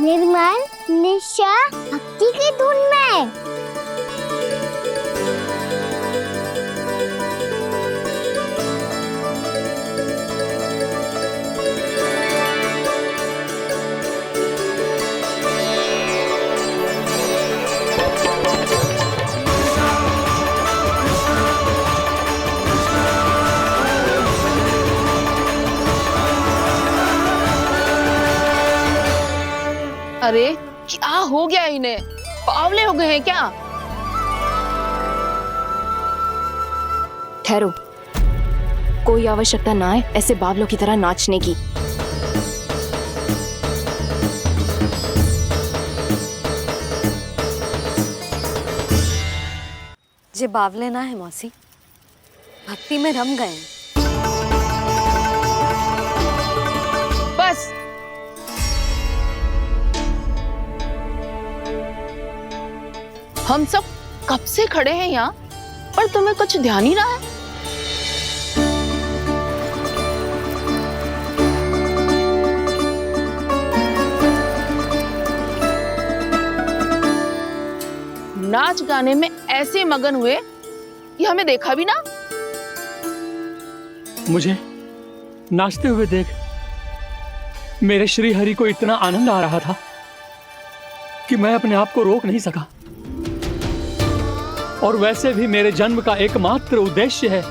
निर्मल निशा भक्ति की धुन में। अरे क्या हो गया इन्हें? पावले हो गए हैं क्या? ठहरो, कोई आवश्यकता ना है ऐसे बावलों की तरह नाचने की। जे बावले ना है मौसी, भक्ति में रम गए हैं। बस हम सब कब से खड़े हैं यहाँ, पर तुम्हें कुछ ध्यान ही ना है। नाच गाने में ऐसे मगन हुए कि हमें देखा भी ना। मुझे नाचते हुए देख मेरे श्री हरि को इतना आनंद आ रहा था कि मैं अपने आप को रोक नहीं सका। और वैसे भी मेरे जन्म का एकमात्र उद्देश्य है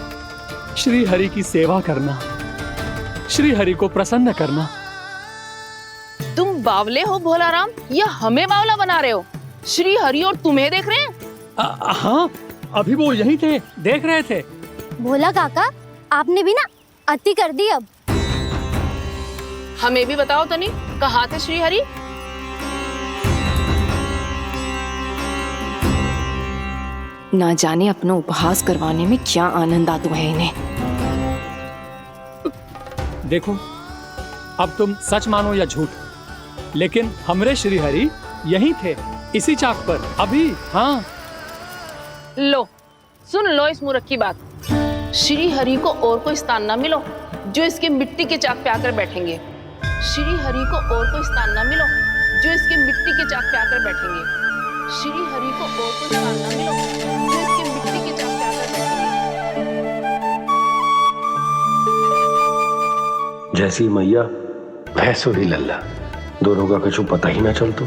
श्री हरि की सेवा करना, श्री हरि को प्रसन्न करना। तुम बावले हो भोलाराम, या हमें बावला बना रहे हो? श्री हरि और तुम्हें देख रहे हैं। हाँ, अभी वो यहीं थे, देख रहे थे। भोला काका, आपने भी ना अति कर दी। अब हमें भी बताओ तनी, कहाँ थे श्री हरि? ना जाने अपना उपहास करवाने में क्या आनंद आता है इन्हें। देखो, अब तुम सच मानो या झूठ, लेकिन हमरे श्री हरि यहीं थे, इसी चाक पर अभी। हाँ, लो सुन लो इस मूर्ख की बात। श्री हरि को और कोई स्थान ना मिलो जो इसके मिट्टी के चाक पे आकर बैठेंगे। श्री हरि को और कोई स्थान ना मिलो जो इसके मिट्टी के चाक पे आकर बैठेंगे। श्री हरि को और कोई स्थान ना मिलो जो इसके मिट्टी के चाक पे आकर बैठेंगे। जैसी मैया भैंसो ही लल्ला, दोनों का कुछ पता ही ना चलतो,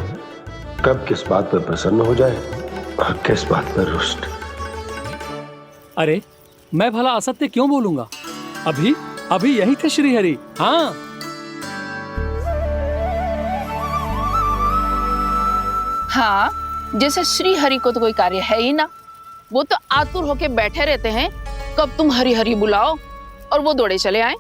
कब किस बात पर प्रसन्न हो जाए और किस बात पर रुष्ट। अरे मैं भला असत्य क्यों बोलूंगा? अभी अभी यही थे श्री हरि। हाँ, हाँ, जैसे श्री हरि को तो कोई कार्य है ही ना, वो तो आतुर होके बैठे रहते हैं कब तुम हरि हरि बुलाओ और वो दौड़े चले आए।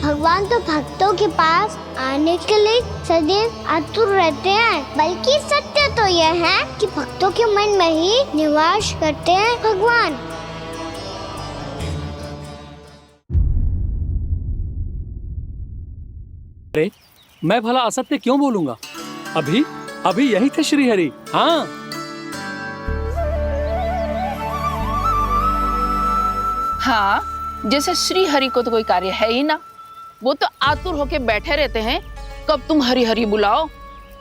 भगवान तो भक्तों के पास आने के लिए सदैव आतुर रहते हैं, बल्कि सत्य तो यह है कि भक्तों के मन में ही निवास करते हैं भगवान। अरे मैं भला असत्य क्यों बोलूंगा? अभी अभी यही थे श्री हरि। हाँ, हाँ, जैसे श्री हरि को तो कोई कार्य है ही ना, वो तो आतुर होके बैठे रहते हैं कब तुम हरि हरि बुलाओ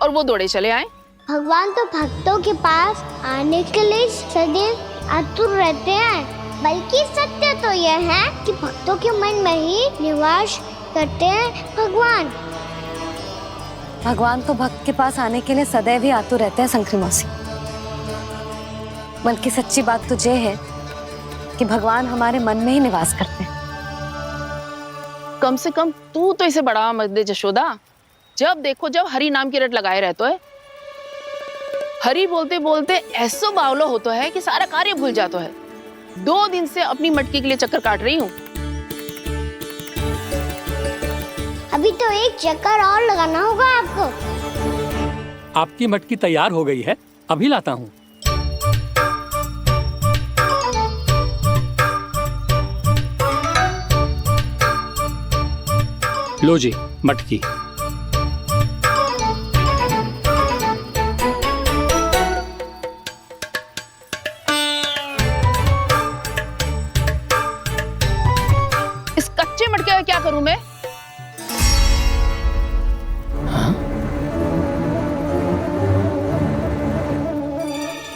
और वो दौड़े चले आए। भगवान तो भक्तों के पास आने के लिए सदैव आतुर रहते हैं, बल्कि सत्य तो यह है कि भक्तों के मन में ही निवास करते हैं भगवान। भगवान तो भक्त के पास आने के लिए सदैव ही आतुर रहते हैं शंकरी मौसी। बल्कि सच्ची बात तो ये है कि भगवान हमारे मन में ही निवास करते हैं। कम से कम तू तो इसे बढ़ावा मत दे जशोदा। जब देखो जब हरि नाम की रट लगाए रहते है। हरि बोलते बोलते ऐसो बावलो होता है कि सारा कार्य भूल जाता है। 2 दिन से अपनी मटकी के लिए चक्कर काट रही हूँ। अभी तो एक चक्कर और लगाना होगा आपको। आपकी मटकी तैयार हो गई है, अभी लाता हूँ। लो जी मटकी। इस कच्चे मटके का क्या करूं मैं?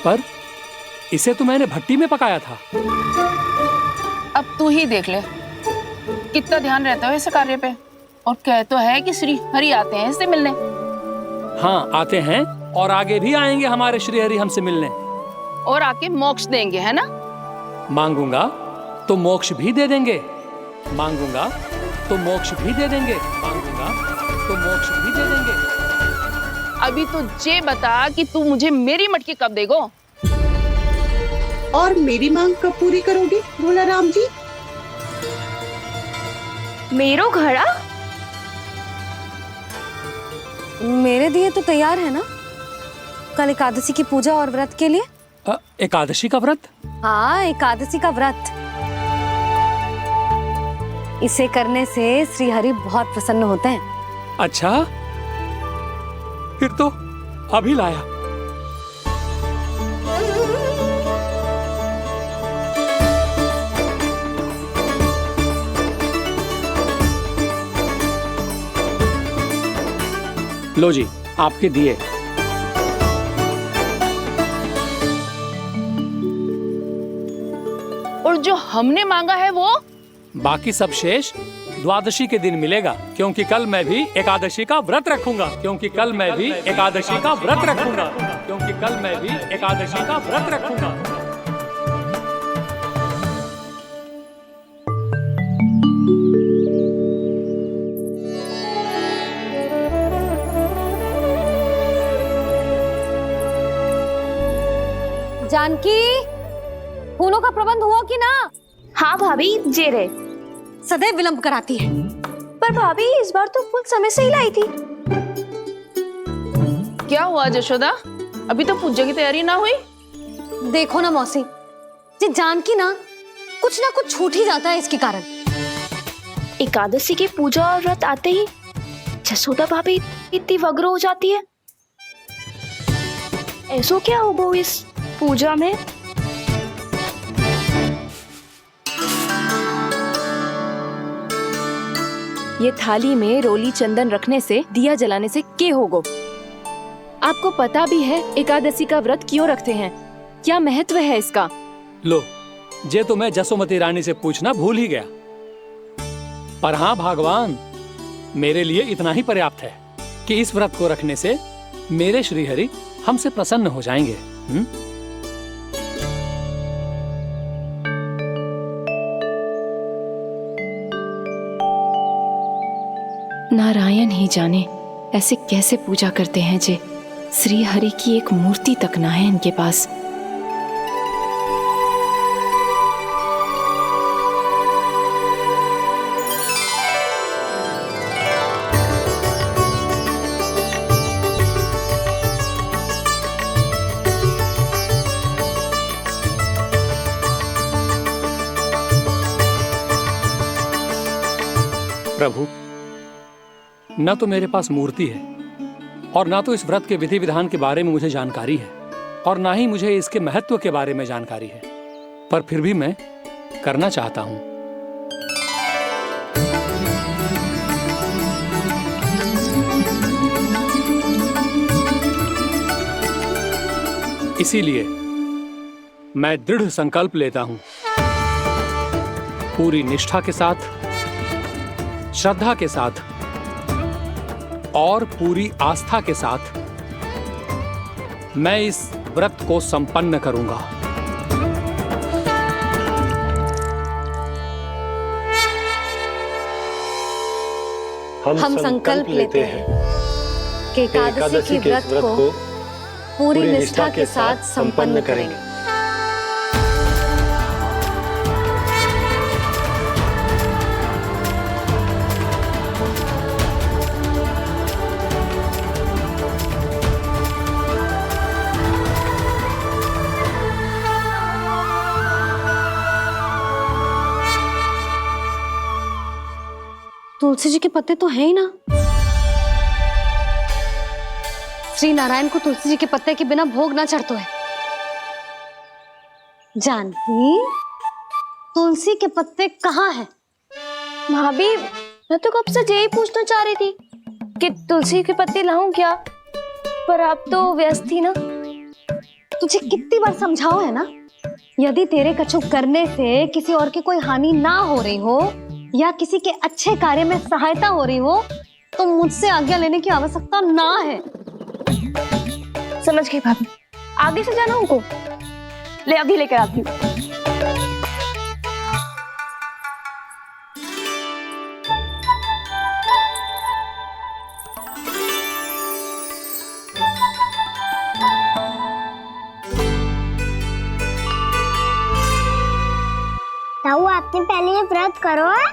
पर इसे तो मैंने भट्टी में पकाया था। अब तू ही देख ले कितना ध्यान रहता है इस कार्य पे। और कह तो है कि श्री हरि आते हैं इससे मिलने। हाँ, आते हैं और आगे भी आएंगे हमारे श्री हरि हमसे मिलने। और आके मोक्ष देंगे, है ना? मांगूंगा तो मोक्ष भी दे देंगे, मांगूंगा तो मोक्ष भी दे देंगे, मांगूंगा तो मोक्ष भी दे देंगे। अभी तो ये बता कि तू मुझे मेरी मटकी कब देगो? और मेरी मांग कब पूरी करोगे भोला राम जी? मेरो घड़ा मेरे दिए तो तैयार है ना कल एकादशी की पूजा और व्रत के लिए? एकादशी का व्रत? हाँ, एकादशी का व्रत। इसे करने से श्री हरि बहुत प्रसन्न होते हैं। अच्छा, फिर तो अभी लाया। लो जी, आपके दिए। और जो हमने मांगा है वो? बाकी सब शेष द्वादशी के दिन मिलेगा, क्योंकि कल मैं भी एकादशी का व्रत रखूंगा, क्योंकि कल मैं भी एकादशी का व्रत रखूंगा, क्योंकि कल मैं भी एकादशी का व्रत रखूंगा। जानकी, फूलों का प्रबंध हुआ कि ना? हाँ भाभी, जे रहे। सदैव विलंब कराती है। पर भाभी इस बार तो फूल समय से ही लाई थी। क्या हुआ जशोदा, अभी तो पूजा की तैयारी ना हुई? देखो ना मौसी, ये जानकी ना कुछ छूट ही जाता है इसके कारण। एकादशी की पूजा और व्रत आते ही जसोदा भाभी इतनी वग्र हो जाती है। ऐसो क्या हो गो इस पूजा में? ये थाली में रोली चंदन रखने से, दिया जलाने से के होगो? आपको पता भी है एकादशी का व्रत क्यों रखते हैं, क्या महत्व है इसका? लो, जे तो मैं जसोमती रानी से पूछना भूल ही गया। पर हाँ भगवान, मेरे लिए इतना ही पर्याप्त है कि इस व्रत को रखने से मेरे श्री हरि हमसे प्रसन्न हो जाएंगे। नारायण ही जाने ऐसे कैसे पूजा करते हैं जे श्री हरि की एक मूर्ति तक ना है इनके पास। प्रभु, न तो मेरे पास मूर्ति है और ना तो इस व्रत के विधि विधान के बारे में मुझे जानकारी है और ना ही मुझे इसके महत्व के बारे में जानकारी है, पर फिर भी मैं करना चाहता हूं। इसीलिए मैं दृढ़ संकल्प लेता हूं, पूरी निष्ठा के साथ, श्रद्धा के साथ और पूरी आस्था के साथ मैं इस व्रत को संपन्न करूंगा। हम संकल्प लेते हैं कि एकादशी के व्रत को पूरी निष्ठा के साथ संपन्न करेंगे। तुलसी जी के पत्ते तो हैं ही ना। श्री नारायण को तुलसी जी के पत्ते के बिना भोग ना चढ़तो है। जानकी, तुलसी के पत्ते कहाँ हैं? भाभी, मैं तो कब से यही पूछना चाह रही थी कि तुलसी के पत्ते लाऊं क्या, पर आप तो व्यस्त थी ना, तुझे कितनी बार समझाओ है ना, यदि तेरे कछु करने से किसी और की कोई हानि ना हो रही हो या किसी के अच्छे कार्य में सहायता हो रही हो तो मुझसे आज्ञा लेने की आवश्यकता ना है। समझ गई भाभी, आगे से जाना उनको। ले अभी लेकर आती हूँ। ताऊ, आपने पहले ये व्रत करो है?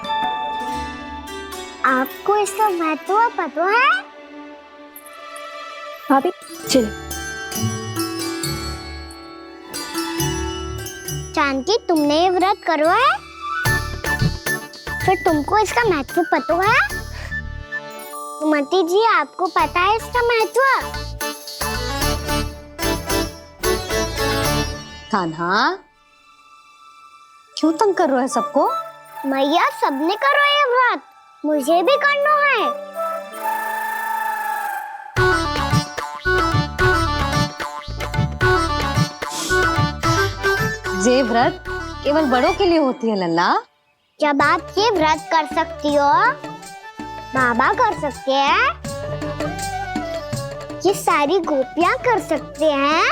आपको इसका महत्व पता है? भाभी चल। जानकी, तुमने ये व्रत करो है? फिर तुमको इसका महत्व पता है? सुमति जी, आपको पता है इसका महत्व? कान्हा, क्यों तंग कर रहे हो सबको? मैया, सबने करो ये व्रत, मुझे भी करना है। ये व्रत केवल बड़ों के लिए होती है लल्ला। जब आप ये व्रत कर सकती हो, बाबा कर सकते हैं, ये सारी गोपियां कर सकते हैं,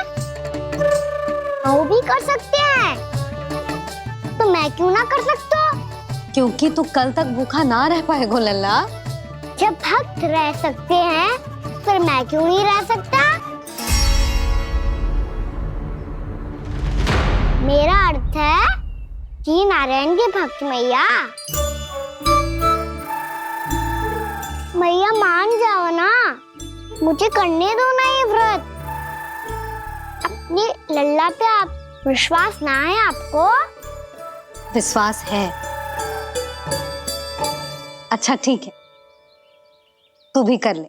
वो भी कर सकते हैं, तो मैं क्यों ना कर सकता? क्योंकि तू कल तक भूखा ना रह पाएगा लल्ला। जब भक्त रह सकते हैं, फिर मैं क्यों नहीं रह सकता? मेरा अर्थ है कि नारायण के भक्त मैया। मैया, मान जाओ ना, मुझे करने दो ना ये व्रत। अपनी लल्ला पे आप विश्वास ना है आपको? विश्वास है। अच्छा ठीक है, तू भी कर ले।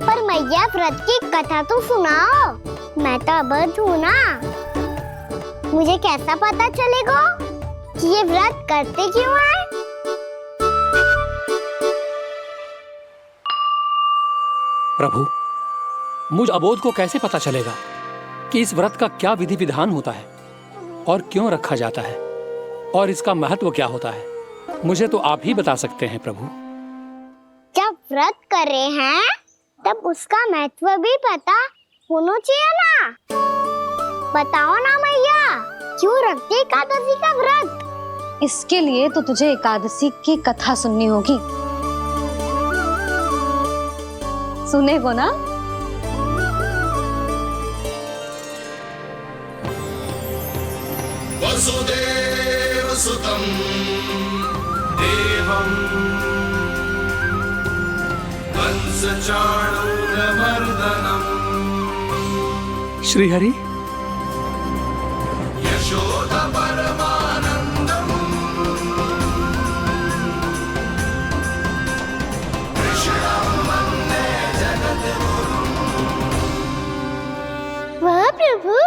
पर मैया, व्रत की कथा तो सुनाओ, मैं तो अबध हूँ ना। मुझे कैसा पता चलेगा कि ये व्रत करते क्यों हैं? प्रभु, मुझ अबोध को कैसे पता चलेगा कि इस व्रत का क्या विधि विधान होता है और क्यों रखा जाता है और इसका महत्व क्या होता है? मुझे तो आप ही बता सकते हैं प्रभु। जब व्रत कर रहे हैं तब उसका महत्व भी पता होना चाहिए ना। बताओ ना मैया, क्यों रखते एकादशी का व्रत? इसके लिए तो तुझे एकादशी की कथा सुननी होगी। सुनेगो ना? वसुदेव सुतं देवं कंसचाणूरमर्दनम् श्रीहरि, यशोदा परमानन्दम् कृष्णं वन्दे जगद्गुरुम्। वाह प्रभु,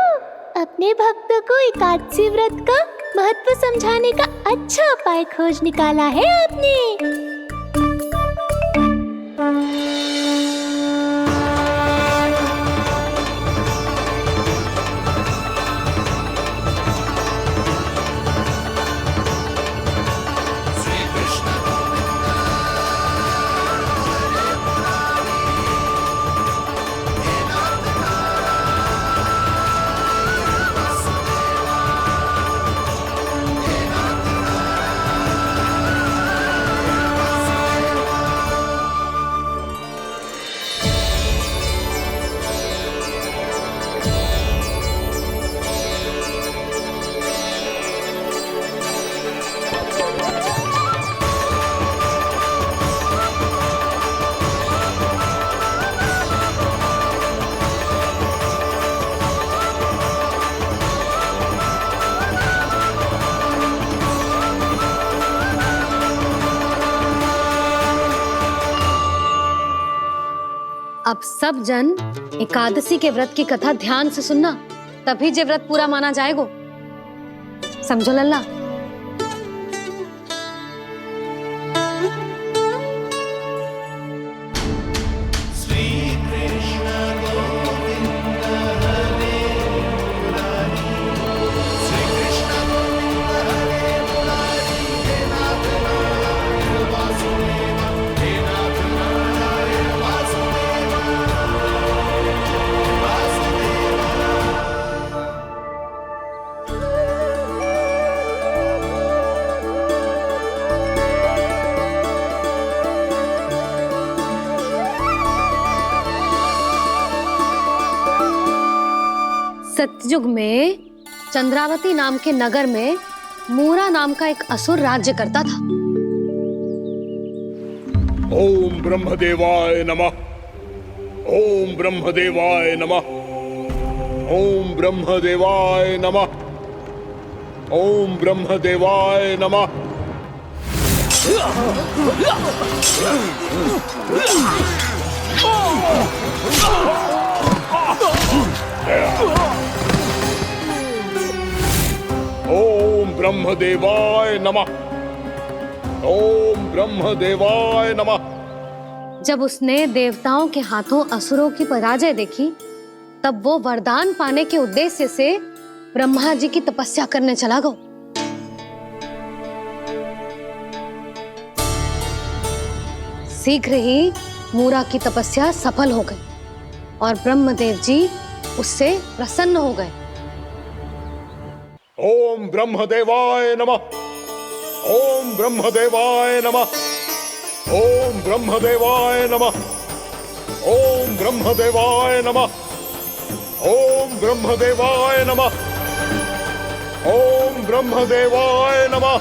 अपने भक्तों को एकादशी व्रत का महत्व समझाने का अच्छा उपाय खोज निकाला है आपने। अब सब जन एकादशी के व्रत की कथा ध्यान से सुनना, तभी जे व्रत पूरा माना जाएगा। समझो लल्ला? श्री सतयुग में चंद्रावती नाम के नगर में मूरा नाम का एक असुर राज्य करता था। ओम ब्रह्मदेवाय नमः। ओम ब्रह्मदेवाय नमः। ओम ब्रह्मदेवाय नमः। ओम ब्रह्मदेवाय नमः। ओम ब्रह्मदेवाय नमः। ओम ब्रह्मदेवाय नमः। जब उसने देवताओं के हाथों असुरों की पराजय देखी, तब वो वरदान पाने के उद्देश्य से ब्रह्मा जी की तपस्या करने चला गया। शीघ्र ही मूरा की तपस्या सफल हो गई और ब्रह्मदेव जी उससे प्रसन्न हो गए। ओम ब्रह्मदेवाय नमः। ओम ब्रह्मदेवाय नमः। ओम ब्रह्मदेवाय नमः। ओम ब्रह्मदेवाय नमः। ओम ब्रह्मदेवाय नमः। ओम ब्रह्मदेवाय नमः।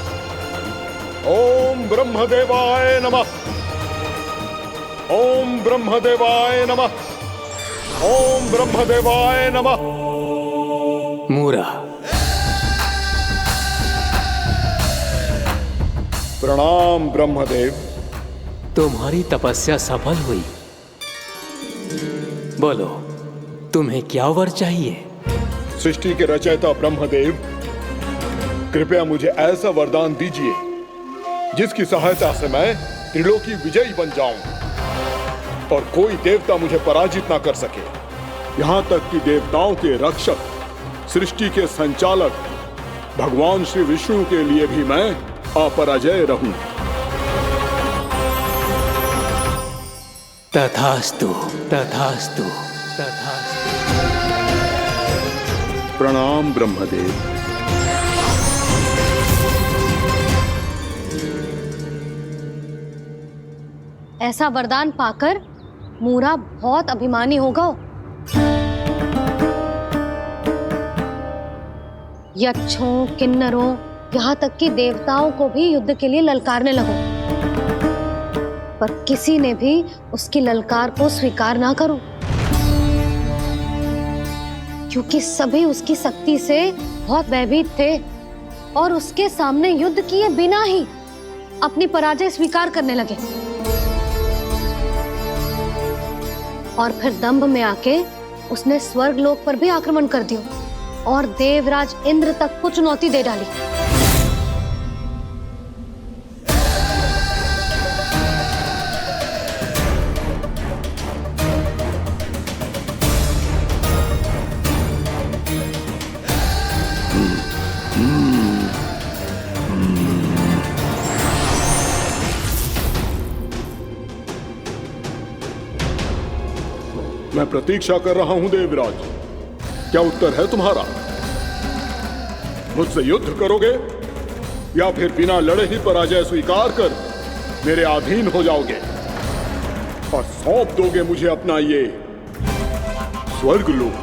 ओम ब्रह्मदेवाय नमः। ओम ब्रह्मदेवाय नमः। ओम ब्रह्मदेवाय नमः। मूरा, प्रणाम ब्रह्मदेव। तुम्हारी तपस्या सफल हुई। बोलो, तुम्हें क्या वर चाहिए? सृष्टि के रचयिता ब्रह्मदेव, कृपया मुझे ऐसा वरदान दीजिए जिसकी सहायता से मैं त्रिलोकी विजयी बन जाऊं और कोई देवता मुझे पराजित ना कर सके। यहाँ तक कि देवताओं के रक्षक, सृष्टि के संचालक भगवान श्री विष्णु के लिए भी मैं अपराजय रहूं। तथास्तु, तथास्तु, तथास्तु। प्रणाम ब्रह्मदेव। ऐसा वरदान पाकर मूरा बहुत अभिमानी होगा। यक्षों, किन्नरों, यहाँ तक कि देवताओं को भी युद्ध के लिए ललकारने लगो, पर किसी ने भी उसकी ललकार को स्वीकार ना करो, क्योंकि सभी उसकी शक्ति से बहुत भयभीत थे और उसके सामने युद्ध किए बिना ही अपनी पराजय स्वीकार करने लगे और फिर दंभ में आके उसने स्वर्ग लोक पर भी आक्रमण कर दिया और देवराज इंद्र तक को चुनौती दे डाली। मैं प्रतीक्षा कर रहा हूं देवराज, क्या उत्तर है तुम्हारा? मुझसे युद्ध करोगे या फिर बिना लड़े ही पराजय स्वीकार कर मेरे अधीन हो जाओगे और सौंप दोगे मुझे अपना ये स्वर्ग लोक?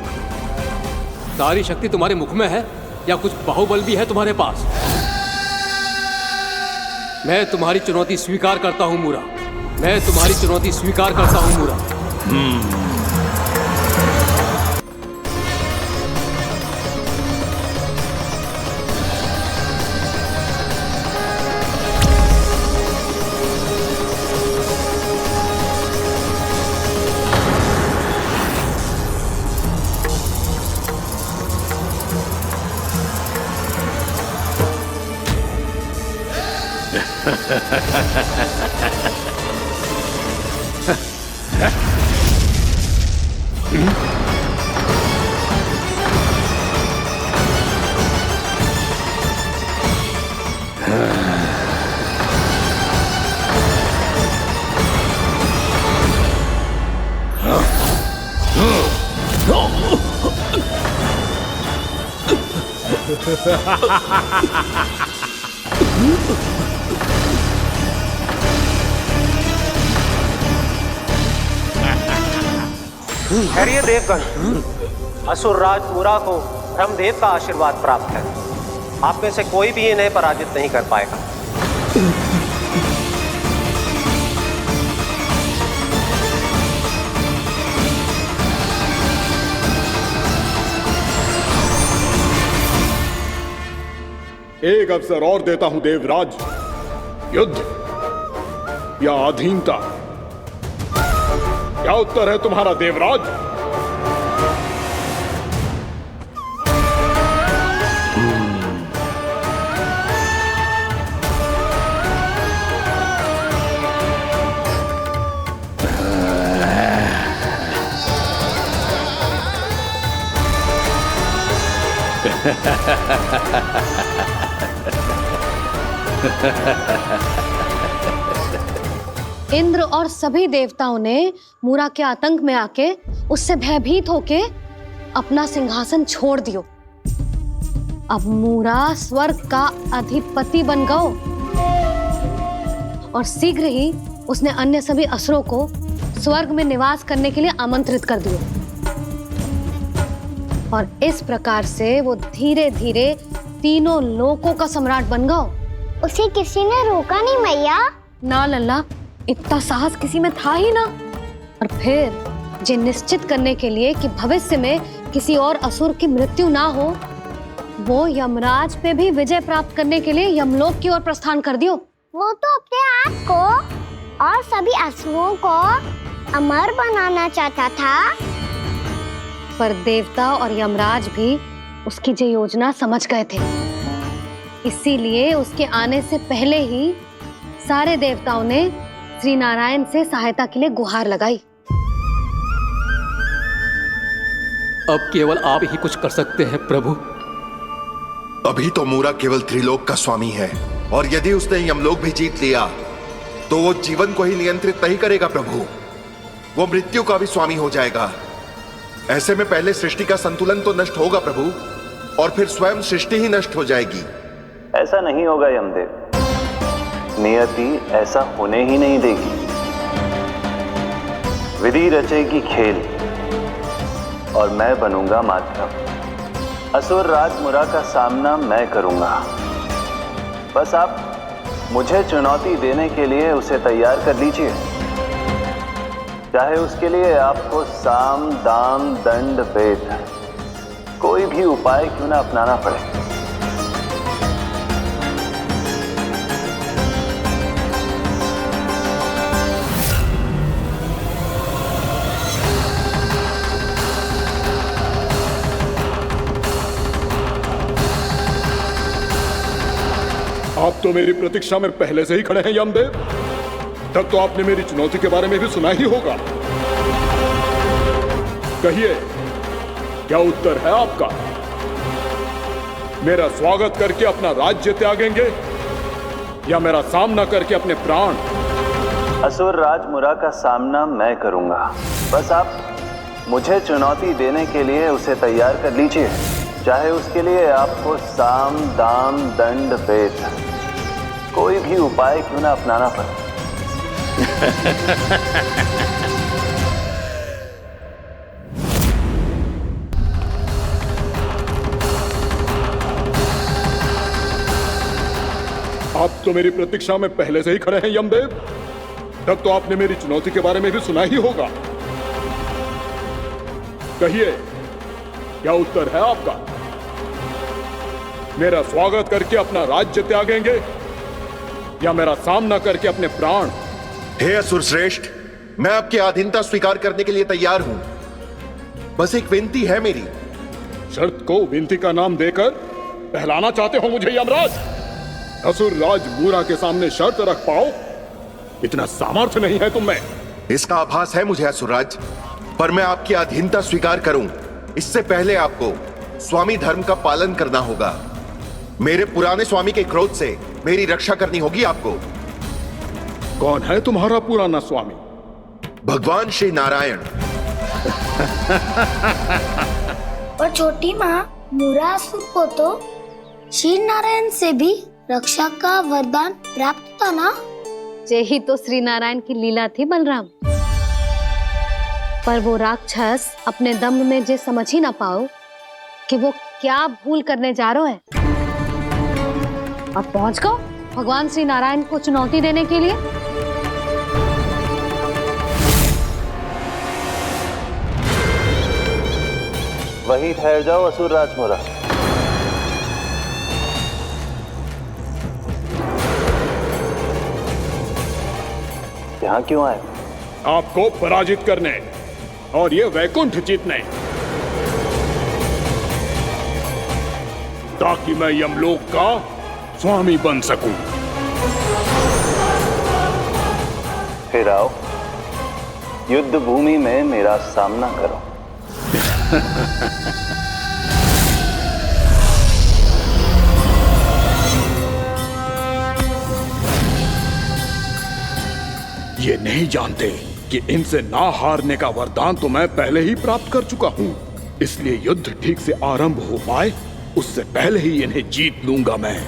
सारी शक्ति तुम्हारे मुख में है या कुछ बाहुबल भी है तुम्हारे पास? मैं तुम्हारी चुनौती स्वीकार करता हूं मूरा, मैं तुम्हारी चुनौती स्वीकार करता हूं मूरा। ठहरिए देवगण, असुरराज मूरा को ब्रह्मदेव का आशीर्वाद प्राप्त है। आप में से कोई भी इन्हें पराजित नहीं कर पाएगा। एक अवसर और देता हूं देवराज, युद्ध या अधीनता, क्या उत्तर है तुम्हारा देवराज? इंद्र और सभी देवताओं ने मूरा के आतंक में आके उससे भयभीत होके अपना सिंहासन छोड़ दियो। अब मूरा स्वर्ग का अधिपति बन गयो और शीघ्र ही उसने अन्य सभी असुरों को स्वर्ग में निवास करने के लिए आमंत्रित कर दिया। और इस प्रकार से वो धीरे धीरे तीनों लोकों का सम्राट बन गया। उसे किसी ने रोका नहीं मैया। ना लल्ला, इतना साहस किसी में था ही ना। और फिर ये निश्चित करने के लिए कि भविष्य में किसी और असुर की मृत्यु ना हो, वो यमराज पे भी विजय प्राप्त करने के लिए यमलोक की ओर प्रस्थान कर दियो। वो तो अपने आप को और सभी असुरों को अमर बनाना चाहता था। पर देवता और यमराज भी उसकी ये योजना समझ गए थे। इसीलिए उसके आने से पहले ही सारे देवताओं ने श्री नारायण से सहायता के लिए गुहार लगाई। अब केवल आप ही कुछ कर सकते हैं प्रभु। अभी तो मूरा केवल त्रिलोक का स्वामी है, और यदि उसने यमलोक भी जीत लिया तो वो जीवन को ही नियंत्रित नहीं करेगा प्रभु, वो मृत्यु का भी स्वामी हो जाएगा। ऐसे में पहले सृष्टि का संतुलन तो नष्ट होगा प्रभु, और फिर स्वयं सृष्टि ही नष्ट हो जाएगी। ऐसा नहीं होगा यमदेव, नियति ऐसा होने ही नहीं देगी। विधि रचेगी खेल और मैं बनूंगा माध्यम। असुर राज मूरा का सामना मैं करूंगा। बस आप मुझे चुनौती देने के लिए उसे तैयार कर लीजिए, चाहे उसके लिए आपको साम दाम दंड भेद कोई भी उपाय क्यों ना अपनाना पड़े। आप तो मेरी प्रतीक्षा में पहले से ही खड़े हैं यमदेव। तब तो आपने मेरी चुनौती के बारे में भी सुना ही होगा। कहिए, क्या उत्तर है आपका? मेरा स्वागत करके अपना राज्य त्यागेंगे या मेरा सामना करके अपने प्राण? असुर राज मूरा का सामना मैं करूंगा। बस आप मुझे चुनौती देने के लिए उसे तैयार कर लीजिए, चाहे उसके लिए आपको साम दाम दंड भेद कोई भी उपाय क्यों ना अपनाना पड़े। आप तो मेरी प्रतीक्षा में पहले से ही खड़े हैं यमदेव। तब तो आपने मेरी चुनौती के बारे में भी सुना ही होगा। कहिए, क्या उत्तर है आपका? मेरा स्वागत करके अपना राज्य त्यागेंगे या मेरा सामना करके अपने प्राण? हे असुर श्रेष्ठ, मैं आपकी अधीनता स्वीकार करने के लिए तैयार हूं। बस एक विनती है मेरी। शर्त को विनती का नाम देकर बहलाना चाहते हो मुझे यमराज? असुर राज मूरा के सामने शर्त रख पाओ, इतना सामर्थ्य नहीं है तुम में। इसका आभास है मुझे असुरराज, पर मैं आपकी अधीनता स्वीकार करूं इससे पहले आपको स्वामी धर्म का पालन करना होगा। मेरे पुराने स्वामी के क्रोध से मेरी रक्षा करनी होगी आपको। कौन है तुम्हारा पुराना स्वामी? भगवान श्री नारायण। और छोटी माँ, मूरासुर को तो श्री नारायण से भी रक्षा का वरदान प्राप्त था ना? यही तो श्री नारायण की लीला थी बलराम। पर वो राक्षस अपने दम में जे समझ ही ना पाओ कि वो क्या भूल करने जा रहा है, और पहुंच गो भगवान श्री नारायण को चुनौती देने के लिए। वहीं ठहर जाओ असुर राजमुरा। यहाँ क्यों आए? आपको पराजित करने और ये वैकुंठ जीतने, ताकि मैं यमलोक का स्वामी बन सकूं। फिर आओ, युद्ध भूमि में मेरा सामना करो। ये नहीं जानते कि इनसे ना हारने का वरदान तो मैं पहले ही प्राप्त कर चुका हूं, इसलिए युद्ध ठीक से आरंभ हो पाए उससे पहले ही इन्हें जीत लूंगा मैं।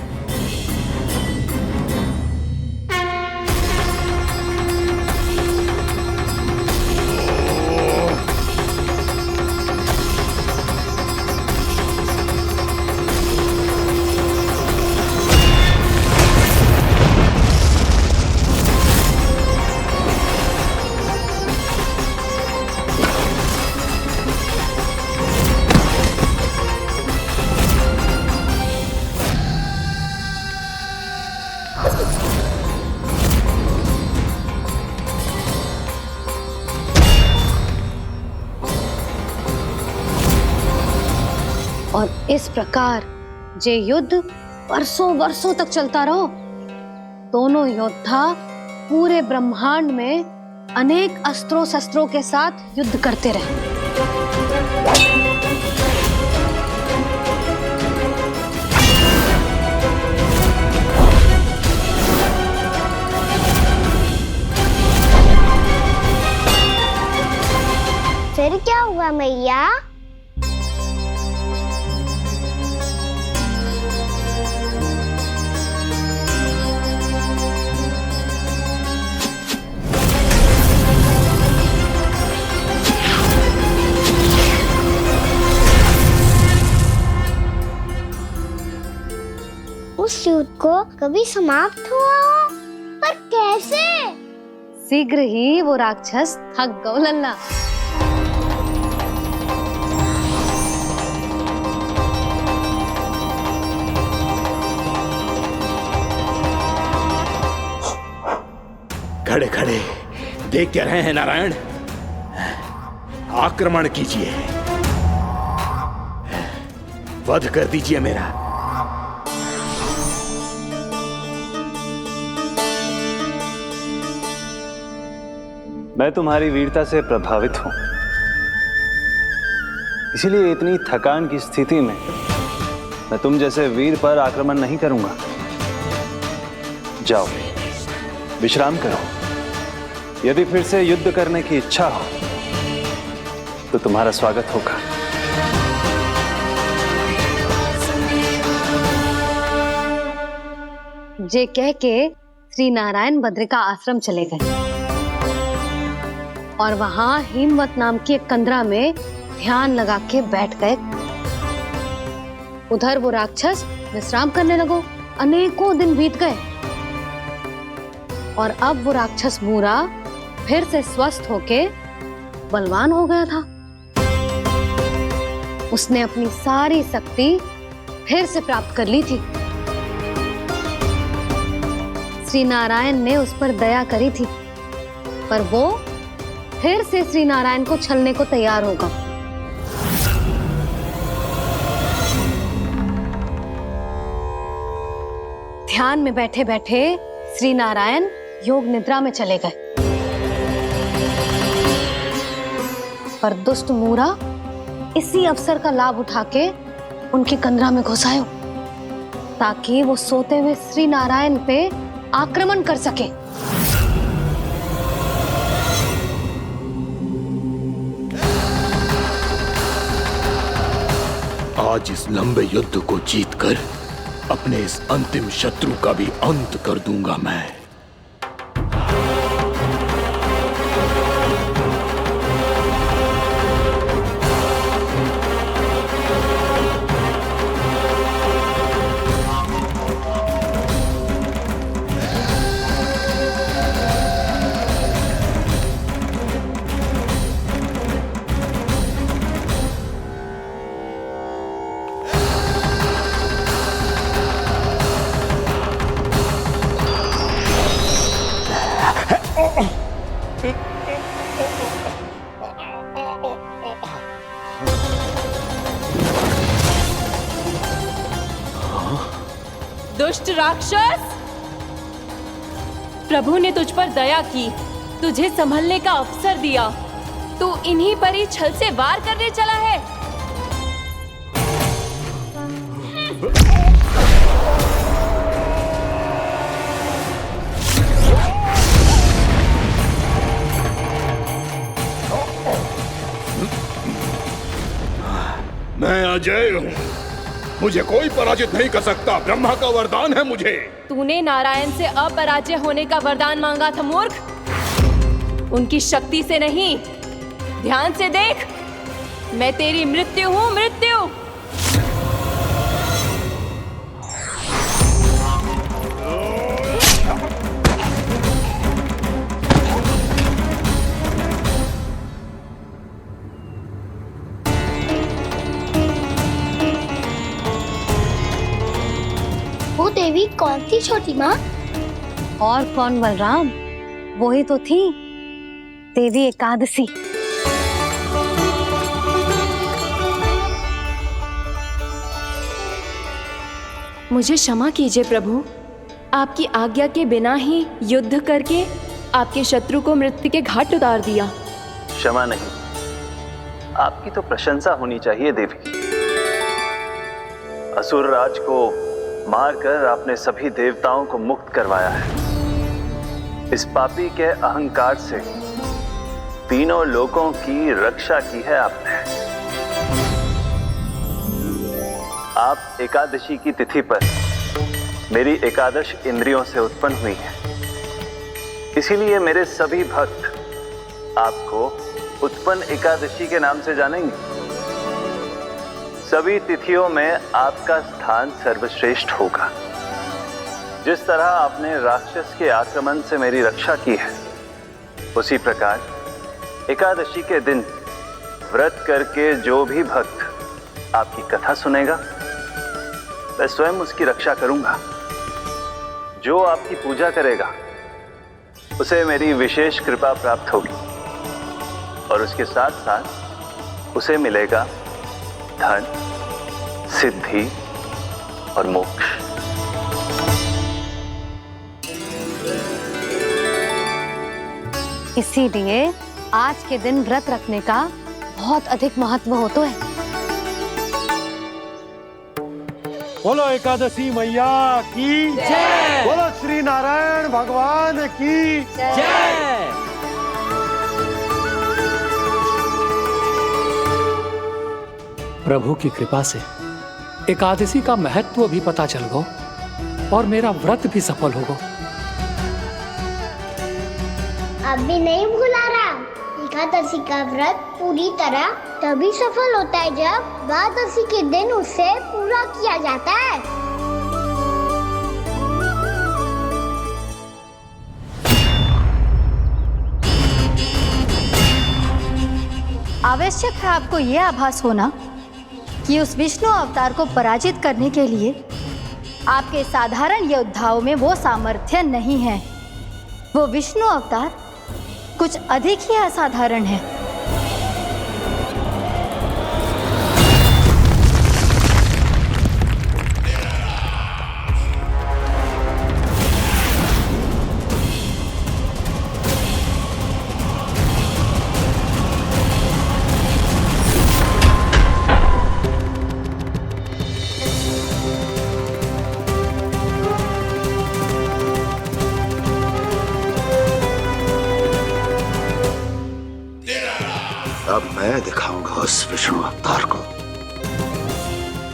और इस प्रकार जे युद्ध वर्षों वर्षों तक चलता रहो। दोनों योद्धा पूरे ब्रह्मांड में अनेक अस्त्रों शस्त्रों के साथ युद्ध करते रहे। फिर क्या हुआ मैया? उस युद्ध को कभी समाप्त हुआ हो, पर कैसे? शीघ्र ही वो राक्षस थक गो लल्ला। खड़े खड़े देख क्या रहे हैं नारायण? आक्रमण कीजिए, वध कर दीजिए मेरा। मैं तुम्हारी वीरता से प्रभावित हूं, इसीलिए इतनी थकान की स्थिति में मैं तुम जैसे वीर पर आक्रमण नहीं करूंगा। जाओ विश्राम करो। यदि फिर से युद्ध करने की इच्छा हो तो तुम्हारा स्वागत होगा। जे कह के श्री नारायण बद्रिका आश्रम चले गए और वहां हिमवत नाम की एक कंदरा में ध्यान लगा के बैठ गए। उधर वो राक्षस विश्राम करने लगो। अनेकों दिन बीत गए और अब वो राक्षस मूरा फिर से स्वस्थ होके बलवान हो गया था। उसने अपनी सारी शक्ति फिर से प्राप्त कर ली थी। श्री नारायण ने उस पर दया करी थी, पर वो फिर से श्री नारायण को छलने को तैयार होगा। ध्यान में बैठे बैठे श्री नारायण योग निद्रा में चले गए, पर दुष्ट मूरा इसी अवसर का लाभ उठा के उनकी कंदरा में घुस आयो, ताकि वो सोते हुए श्री नारायण पे आक्रमण कर सके। आज इस लंबे युद्ध को जीतकर अपने इस अंतिम शत्रु का भी अंत कर दूंगा मैं। दुष्ट राक्षस, प्रभु ने तुझ पर दया की, तुझे संभलने का अवसर दिया। तू इन्हीं पर ही छल से वार करने चला है। मैं अजय हूँ, मुझे कोई पराजित नहीं कर सकता। ब्रह्मा का वरदान है मुझे। तूने नारायण से अपराजय होने का वरदान मांगा था मूर्ख, उनकी शक्ति से नहीं। ध्यान से देख, मैं तेरी मृत्यु हूँ, मृत्यु। वो देवी कौन थी छोटी माँ? और कौन बलराम, वही तो थी देवी एकादशी। मुझे क्षमा कीजिए प्रभु, आपकी आज्ञा के बिना ही युद्ध करके आपके शत्रु को मृत्यु के घाट उतार दिया। क्षमा नहीं, आपकी तो प्रशंसा होनी चाहिए देवी। असुर राज को मारकर आपने सभी देवताओं को मुक्त करवाया है। इस पापी के अहंकार से तीनों लोकों की रक्षा की है आपने। आप एकादशी की तिथि पर मेरी एकादश इंद्रियों से उत्पन्न हुई हैं। इसीलिए मेरे सभी भक्त आपको उत्पन्न एकादशी के नाम से जानेंगे। सभी तिथियों में आपका स्थान सर्वश्रेष्ठ होगा। जिस तरह आपने राक्षस के आक्रमण से मेरी रक्षा की है, उसी प्रकार एकादशी के दिन व्रत करके जो भी भक्त आपकी कथा सुनेगा, मैं स्वयं उसकी रक्षा करूंगा। जो आपकी पूजा करेगा, उसे मेरी विशेष कृपा प्राप्त होगी और उसके साथ साथ उसे मिलेगा धन, सिद्धि और मोक्ष। इसीलिए आज के दिन व्रत रखने का बहुत अधिक महत्व होता है। बोलो एकादशी मैया की जय। बोलो श्री नारायण भगवान की जय। प्रभु की कृपा से एकादशी का महत्व भी पता चल गो और मेरा व्रत भी सफल होगा। अभी नहीं भूला राम, एकादशी का व्रत पूरी तरह तभी सफल होता है जब द्वादशी के दिन उसे पूरा किया जाता है। आवश्यक है आपको यह आभास होना कि उस विष्णु अवतार को पराजित करने के लिए आपके साधारण योद्धाओं में वो सामर्थ्य नहीं है। वो विष्णु अवतार कुछ अधिक ही असाधारण है। अब मैं दिखाऊंगा उस विष्णु अवतार को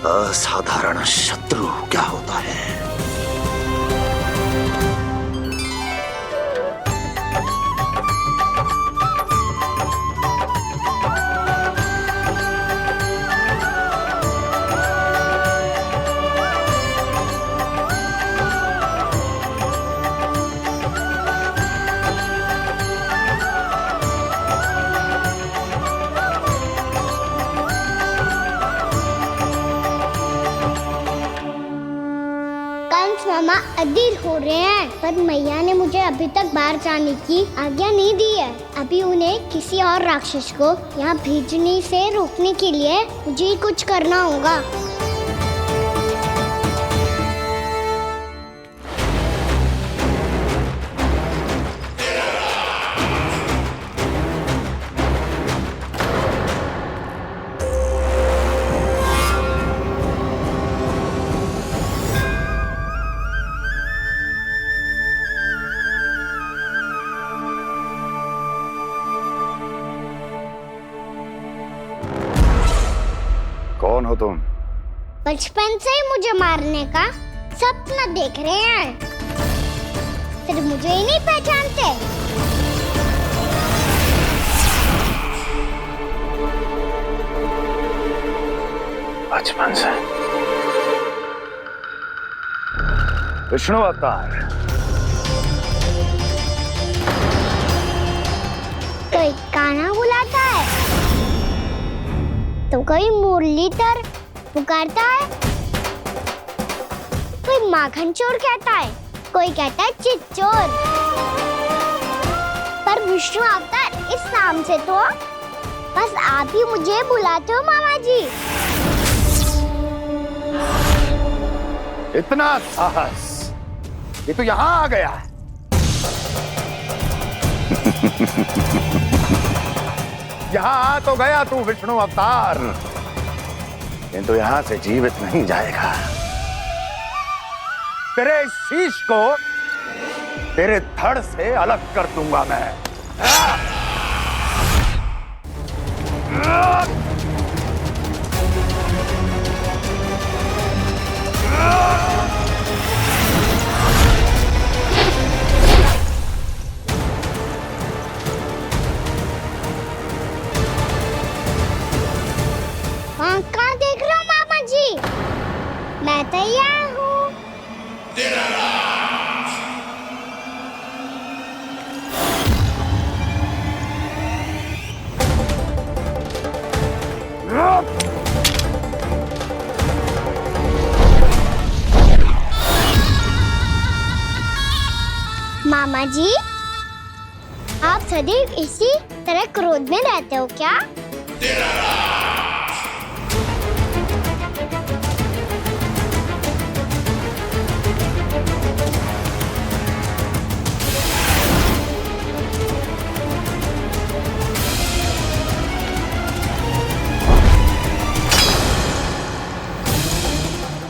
असाधारण शत्रु क्या होता है। अधीर हो रहे हैं, पर मैया ने मुझे अभी तक बाहर जाने की आज्ञा नहीं दी है। अभी उन्हें किसी और राक्षस को यहाँ भेजने से रोकने के लिए मुझे ही कुछ करना होगा। कौन हो तुम? बचपन से ही मुझे मारने का सपना देख रहे हैं, सिर्फ मुझे ही नहीं पहचानते। बचपन से विष्णु अवतार। कोई कान्हा बुलाता है तो कोई मुरलीधर पुकारता है, कोई माखन चोर कहता है, कोई कहता है चिच्चोर। पर विष्णु अवतार इस नाम से तो बस आप ही मुझे बुलाते हो मामा जी। इतना साहस ये तो यहाँ आ गया। यहाँ आ तो गया तू विष्णु अवतार, किंतु यहाँ से जीवित नहीं जाएगा। तेरे शीश को तेरे धड़ से अलग कर दूंगा मैं। कहाँ देख रहे हो मामा जी? मैं तैयार हूँ। मामा जी, आप सदैव इसी तरह क्रोध में रहते हो क्या?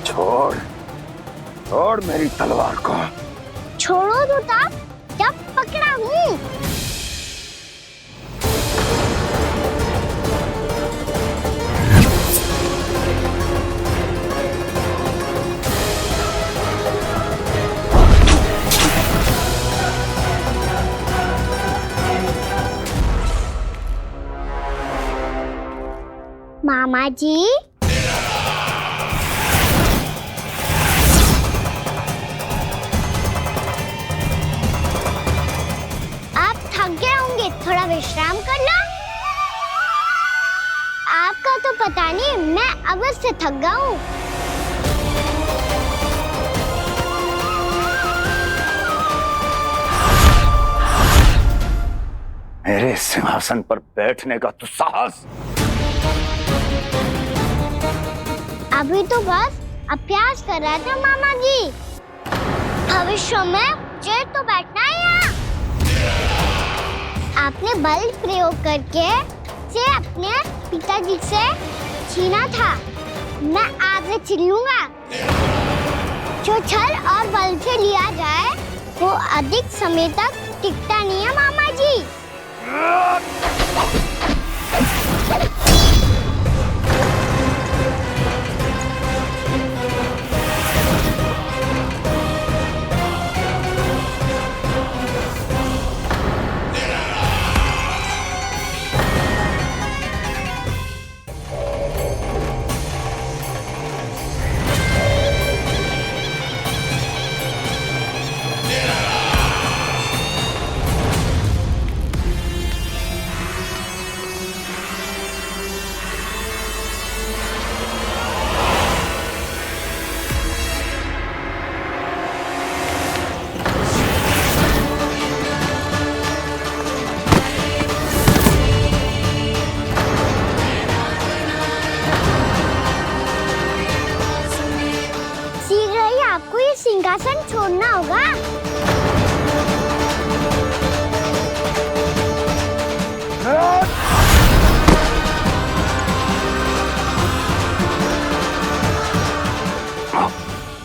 छोड़ छोड़ मेरी तलवार को। छोड़ो तो तब जब पकड़ा हूँ। मामा जी, थोड़ा विश्राम कर लो। आपका तो पता नहीं, मैं अवश्य थक गया हूँ। मेरे सिंहासन पर बैठने का तो साहस। अभी तो बस अभ्यास कर रहा था मामा जी। भविष्य में मुझे तो बैठना है यहाँ। आपने बल प्रयोग करके से अपने पिताजी से छीना था, मैं आपसे छीन लूंगा। जो छल और बल से लिया जाए वो अधिक समय तक टिकता नहीं है मामा जी। शासन छोड़ना होगा।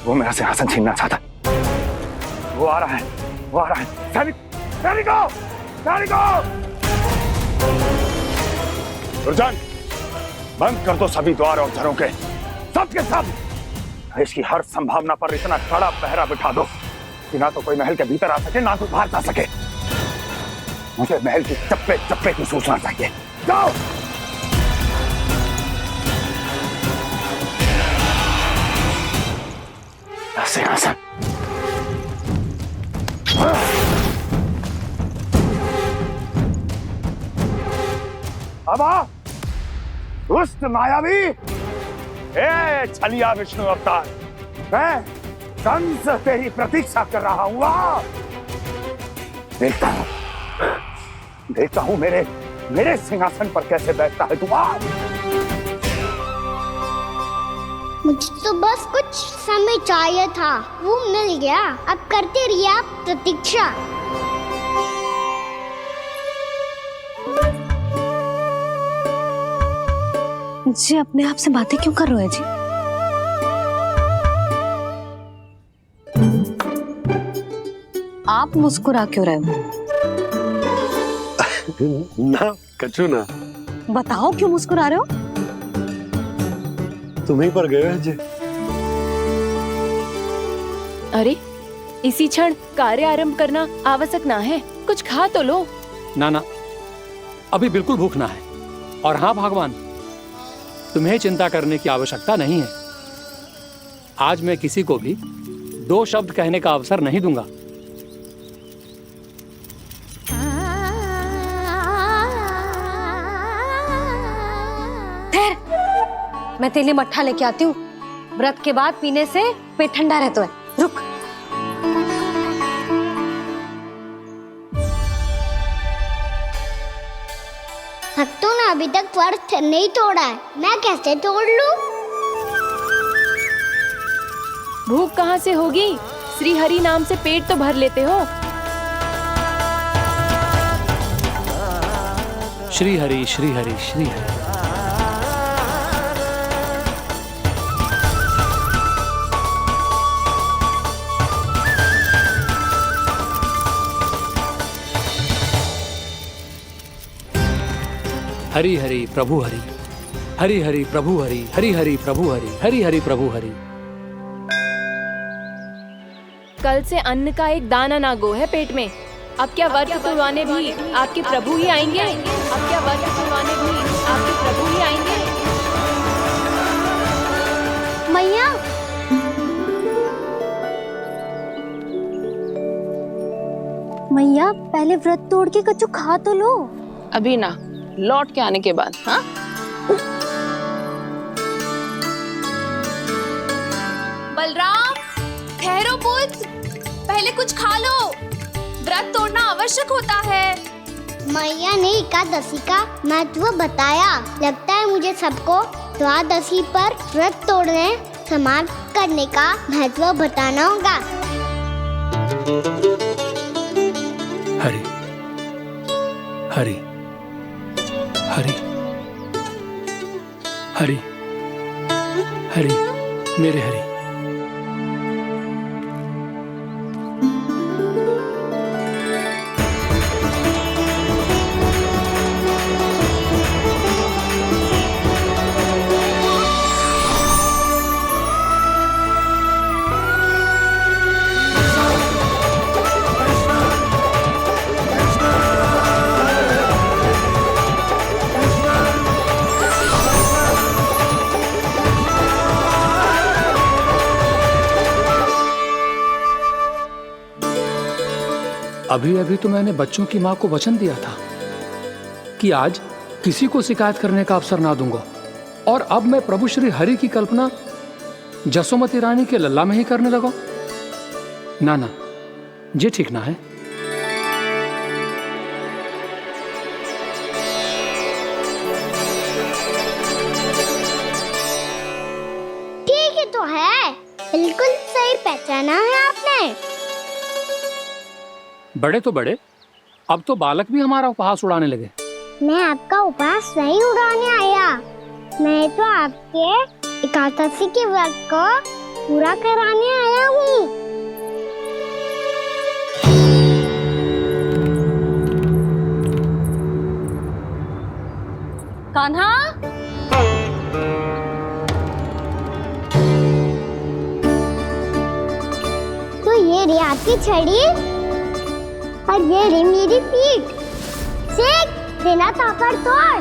वो मेरा सिंहासन छीनना चाहता। वो आ रहा है, वो आ रहा है। सैनिकों! दुर्जन, बंद कर दो सभी द्वार और झरोखे, सब के सब। इसकी हर संभावना पर इतना कड़ा पहरा बिठा दो कि ना तो कोई महल के भीतर आ सके, ना तो बाहर जा सके। मुझे महल की चप्पे चप्पे की सूचना चाहिए। जाओ। सिंहासन। अब आ, दुष्ट मायावी, ए छलिया विष्णु अवतार, मैं कंस तेरी प्रतीक्षा कर रहा हूँ। देखता हूँ मेरे सिंहासन पर कैसे बैठता है तू। मुझे तो बस कुछ समय चाहिए था, वो मिल गया। अब करते रहिए आप प्रतीक्षा। जी अपने आप से बातें क्यों कर रहे हो जी? आप मुस्कुरा क्यों रहे हो? ना कछु ना। बताओ क्यों मुस्कुरा रहे हो? तुम्हीं पर गए हैं जी। अरे इसी क्षण कार्य आरंभ करना आवश्यक ना है, कुछ खा तो लो। ना, अभी बिल्कुल भूख ना है। और हाँ भगवान, तुम्हें चिंता करने की आवश्यकता नहीं है। आज मैं किसी को भी 2 शब्द कहने का अवसर नहीं दूंगा। मैं तेरे लिए मट्ठा लेके आती हूँ। व्रत के बाद पीने से पेट ठंडा रहता है। रुक। भक्तों ने अभी तक व्रत नहीं तोड़ा है, मैं कैसे तोड़ लूं? भूख कहाँ से होगी? श्री हरि नाम से पेट तो भर लेते हो। श्री हरि श्री हरि श्री हरि। हरि हरि प्रभु हरि, हरि हरि प्रभु हरि, हरि हरि प्रभु हरि, हरि हरि प्रभु हरि। कल से अन्न का एक दाना ना गो है पेट में। अब क्या व्रत तुड़वाने भी आपके प्रभु ही आएंगे? अब क्या व्रत तुड़वाने भी आपके प्रभु ही आएंगे? मैया, मैया पहले व्रत तोड़ के कछु खा तो लो। अभी ना, लौट के आने के बाद। हाँ, बलराम, ठहरो पुत्र, पहले कुछ खा लो। व्रत तोड़ना आवश्यक होता है। मैया ने एकादशी का महत्व बताया। लगता है मुझे सबको द्वादशी पर व्रत तोड़ने समाप्त करने का महत्व बताना होगा। हरि हरि हरि हरि हरि, मेरे हरि। अभी अभी तो मैंने बच्चों की माँ को वचन दिया था कि आज किसी को शिकायत करने का अवसर ना दूंगा, और अब मैं प्रभु श्री हरि की कल्पना जसोमती रानी के लल्ला में ही करने लगा। ना, ये ठीक ना है। ठीक है तो है, बिल्कुल सही पहचाना है आप। बड़े तो बड़े, अब तो बालक भी हमारा उपहास उड़ाने लगे। मैं आपका उपहास नहीं उड़ाने आया, मैं तो आपके एकादशी के व्रत को पूरा कराने आया हूँ। कान्हा, तो ये रे आपकी छड़ी और ये रे मेरी पीठ। सेक देना तापड़ तोड़।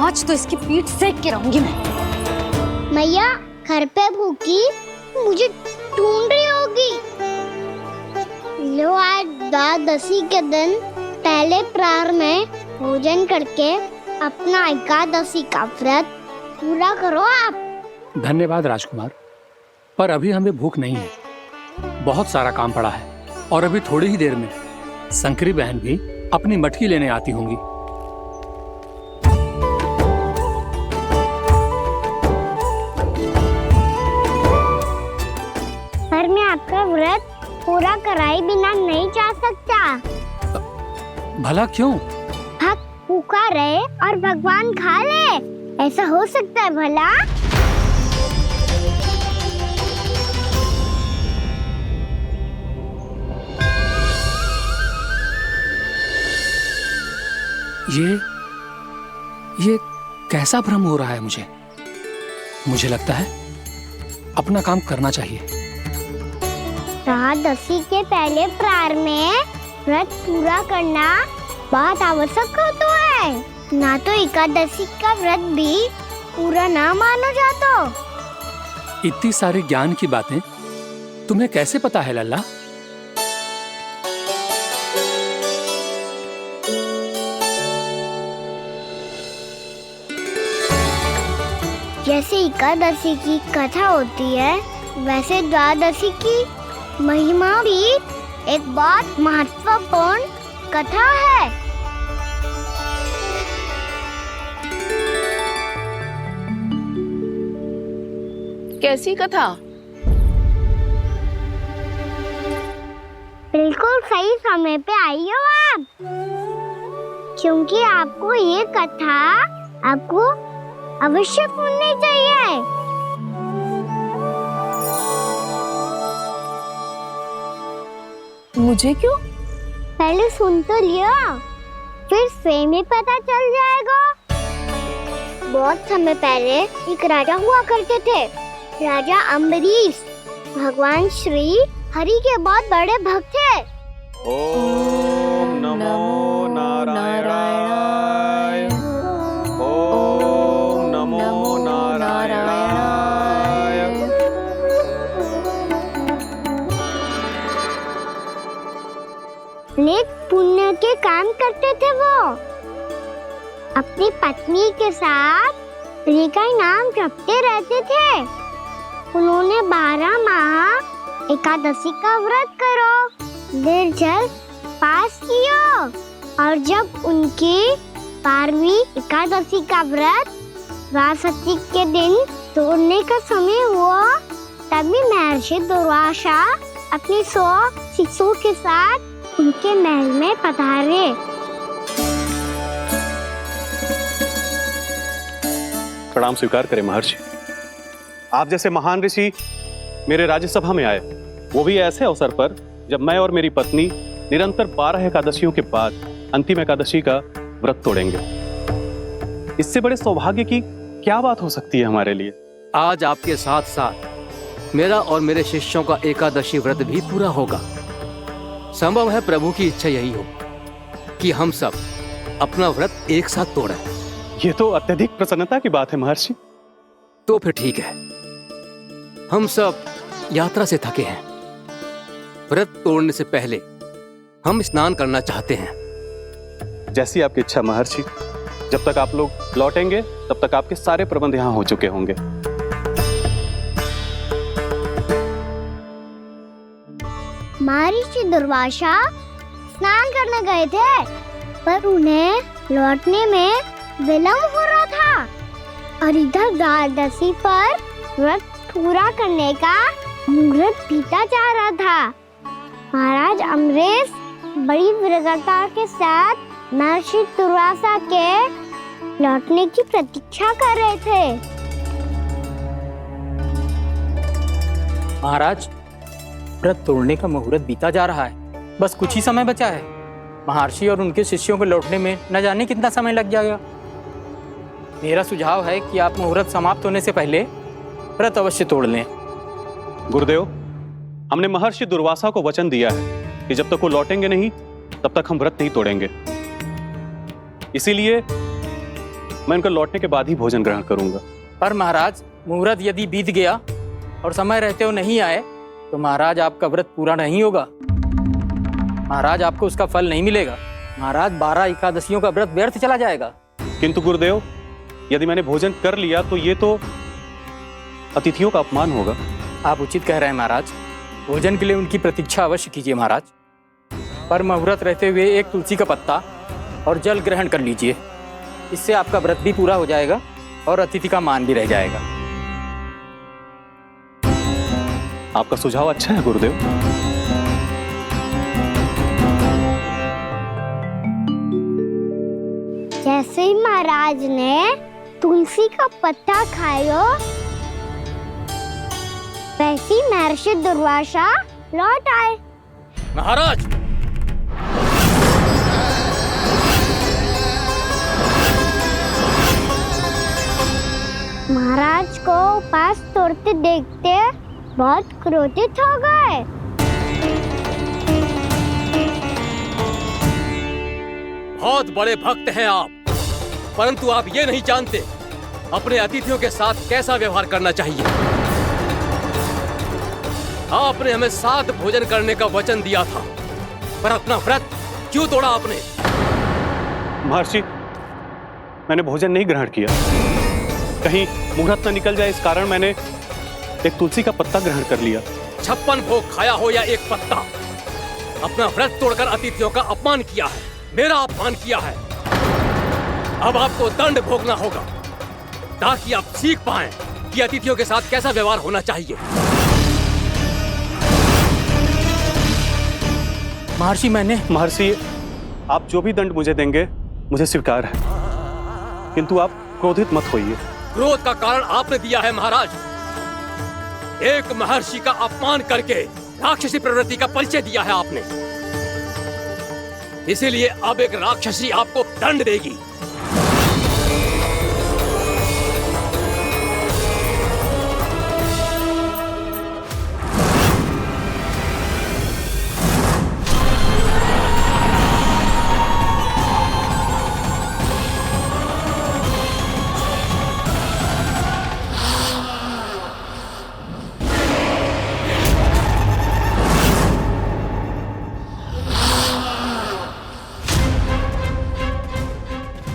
आज तो इसकी पीठ सेक के रहूंगी मैं। मैया घर पे भूखी मुझे ढूंढ रही होगी। लो आज द्वादशी के दिन पहले प्रहर में भोजन करके अपना एकादशी का व्रत पूरा करो आप। धन्यवाद राजकुमार, पर अभी हमें भूख नहीं है। बहुत सारा काम पड़ा है और अभी थोड़ी ही देर में शंकरी बहन भी अपनी मटकी लेने आती होंगी। पर मैं आपका व्रत पूरा कराए बिना नहीं जा सकता। भला क्यों? भक्त भूखा रहे और भगवान खा ले, ऐसा हो सकता है भला? ये कैसा भ्रम हो रहा है मुझे लगता है अपना काम करना चाहिए। द्वादशी के पहले प्रहर में व्रत पूरा करना बहुत आवश्यक होता है, ना तो एकादशी का व्रत भी पूरा ना माना जाता। इतनी सारी ज्ञान की बातें तुम्हें कैसे पता है लल्ला? जैसे एकादशी की कथा होती है, वैसे द्वादशी की महिमा भी एक बहुत महत्वपूर्ण कथा है। कैसी कथा? बिल्कुल सही समय पे आई हो आप, क्योंकि आपको ये कथा आपको अवश्य सुननी चाहिए। मुझे क्यों? पहले सुन तो लिया, फिर स्वयं ही पता चल जाएगा। बहुत समय पहले एक राजा हुआ करते थे, राजा अम्बरीश। भगवान श्री हरि के बहुत बड़े भक्त थे। ओम नमो नारायणाय। ओम नमो नारायणाय। नेक पुण्य के काम करते थे वो। अपनी पत्नी के साथ हरि का नाम जपते रहते थे। उन्होंने 12 माह एकादशी का व्रत करो निर्जल पास किया, और जब उनकी 12वीं एकादशी का व्रत द्वादशी के दिन तोड़ने का समय हुआ, तभी महर्षि दुर्वासा अपनी 100 शिष्यों के साथ उनके महल में पधारे। प्रणाम स्वीकार करें महर्षि। आप जैसे महान ऋषि मेरे राज्यसभा में आए, वो भी ऐसे अवसर पर जब मैं और मेरी पत्नी निरंतर 12 एकादशियों के बाद अंतिम एकादशी का व्रत तोड़ेंगे। इससे बड़े सौभाग्य की क्या बात हो सकती है हमारे लिए? आज आपके साथ साथ मेरा और मेरे शिष्यों का एकादशी व्रत भी पूरा होगा। संभव है प्रभु की इच्छा यही हो कि हम सब अपना व्रत एक साथ तोड़ें। ये तो अत्यधिक प्रसन्नता की बात है महर्षि। तो फिर ठीक है, हम सब यात्रा से थके हैं। व्रत तोड़ने से पहले हम स्नान करना चाहते हैं। जैसी आपकी इच्छा महर्षि। जब तक आप लोग लौटेंगे तब तक आपके सारे प्रबंध यहाँ हो चुके होंगे। महर्षि दुर्वासा स्नान करने गए थे, पर उन्हें लौटने में विलंब हो रहा था, और इधर द्वादशी पर व्रत पूरा करने का मुहूर्त बीता जा रहा था। महाराज अमरीश बड़ी विरगता के साथ महर्षि दुर्वासा के लौटने की प्रतीक्षा कर रहे थे। महाराज, व्रत तोड़ने का मुहूर्त बीता जा रहा है, बस कुछ ही समय बचा है। महर्षि और उनके शिष्यों को लौटने में न जाने कितना समय लग जाएगा। मेरा सुझाव है कि आप मुहूर्त समाप्त होने से पहले व्रत अवश्य तोड़ लें। गुरुदेव, हमने महर्षि दुर्वासा को वचन दिया है कि जब तक वो लौटेंगे नहीं तब तक हम व्रत नहीं तोड़ेंगे। इसीलिए मैं उनके लौटने के बाद ही भोजन ग्रहण करूंगा। पर महाराज, मुहूर्त यदि बीत गया और समय रहते हुए नहीं आए तो महाराज आपका व्रत पूरा नहीं होगा। महाराज, आपको उसका फल नहीं मिलेगा। महाराज, 12 एकादशियों का व्रत व्यर्थ चला जाएगा। किंतु गुरुदेव, यदि मैंने भोजन कर लिया तो ये तो अतिथियों का अपमान होगा। आप उचित कह रहे हैं महाराज, भोजन के लिए उनकी प्रतीक्षा अवश्य कीजिए महाराज। पर मुहूर्त रहते हुए एक तुलसी का पत्ता और जल ग्रहण कर लीजिए। इससे आपका व्रत भी पूरा हो जाएगा और अतिथि का मान भी रह जाएगा। आपका सुझाव अच्छा है गुरुदेव। जैसे ही महाराज ने तुलसी का पत्ता खाया, वैसे ही महर्षि दुर्वासा लौट आए। महाराज, महाराज को उपास तोड़ते देखते बहुत क्रोधित हो गए। बहुत बड़े भक्त हैं आप, परंतु आप ये नहीं जानते अपने अतिथियों के साथ कैसा व्यवहार करना चाहिए। आपने हमें साथ भोजन करने का वचन दिया था, पर अपना व्रत क्यों तोड़ा आपने? महर्षि, मैंने भोजन नहीं ग्रहण किया। कहीं मुहूर्त न निकल जाए इस कारण मैंने एक तुलसी का पत्ता ग्रहण कर लिया। 56 भोग खाया हो या एक पत्ता, अपना व्रत तोड़कर अतिथियों का अपमान किया है, मेरा अपमान किया है। अब आपको दंड भोगना होगा ताकि आप सीख पाएं कि अतिथियों के साथ कैसा व्यवहार होना चाहिए। महर्षि, आप जो भी दंड मुझे देंगे मुझे स्वीकार है, किंतु आप क्रोधित मत होइए। क्रोध का कारण आपने दिया है महाराज। एक महर्षि का अपमान करके राक्षसी प्रवृत्ति का परिचय दिया है आपने। इसीलिए अब एक राक्षसी आपको दंड देगी।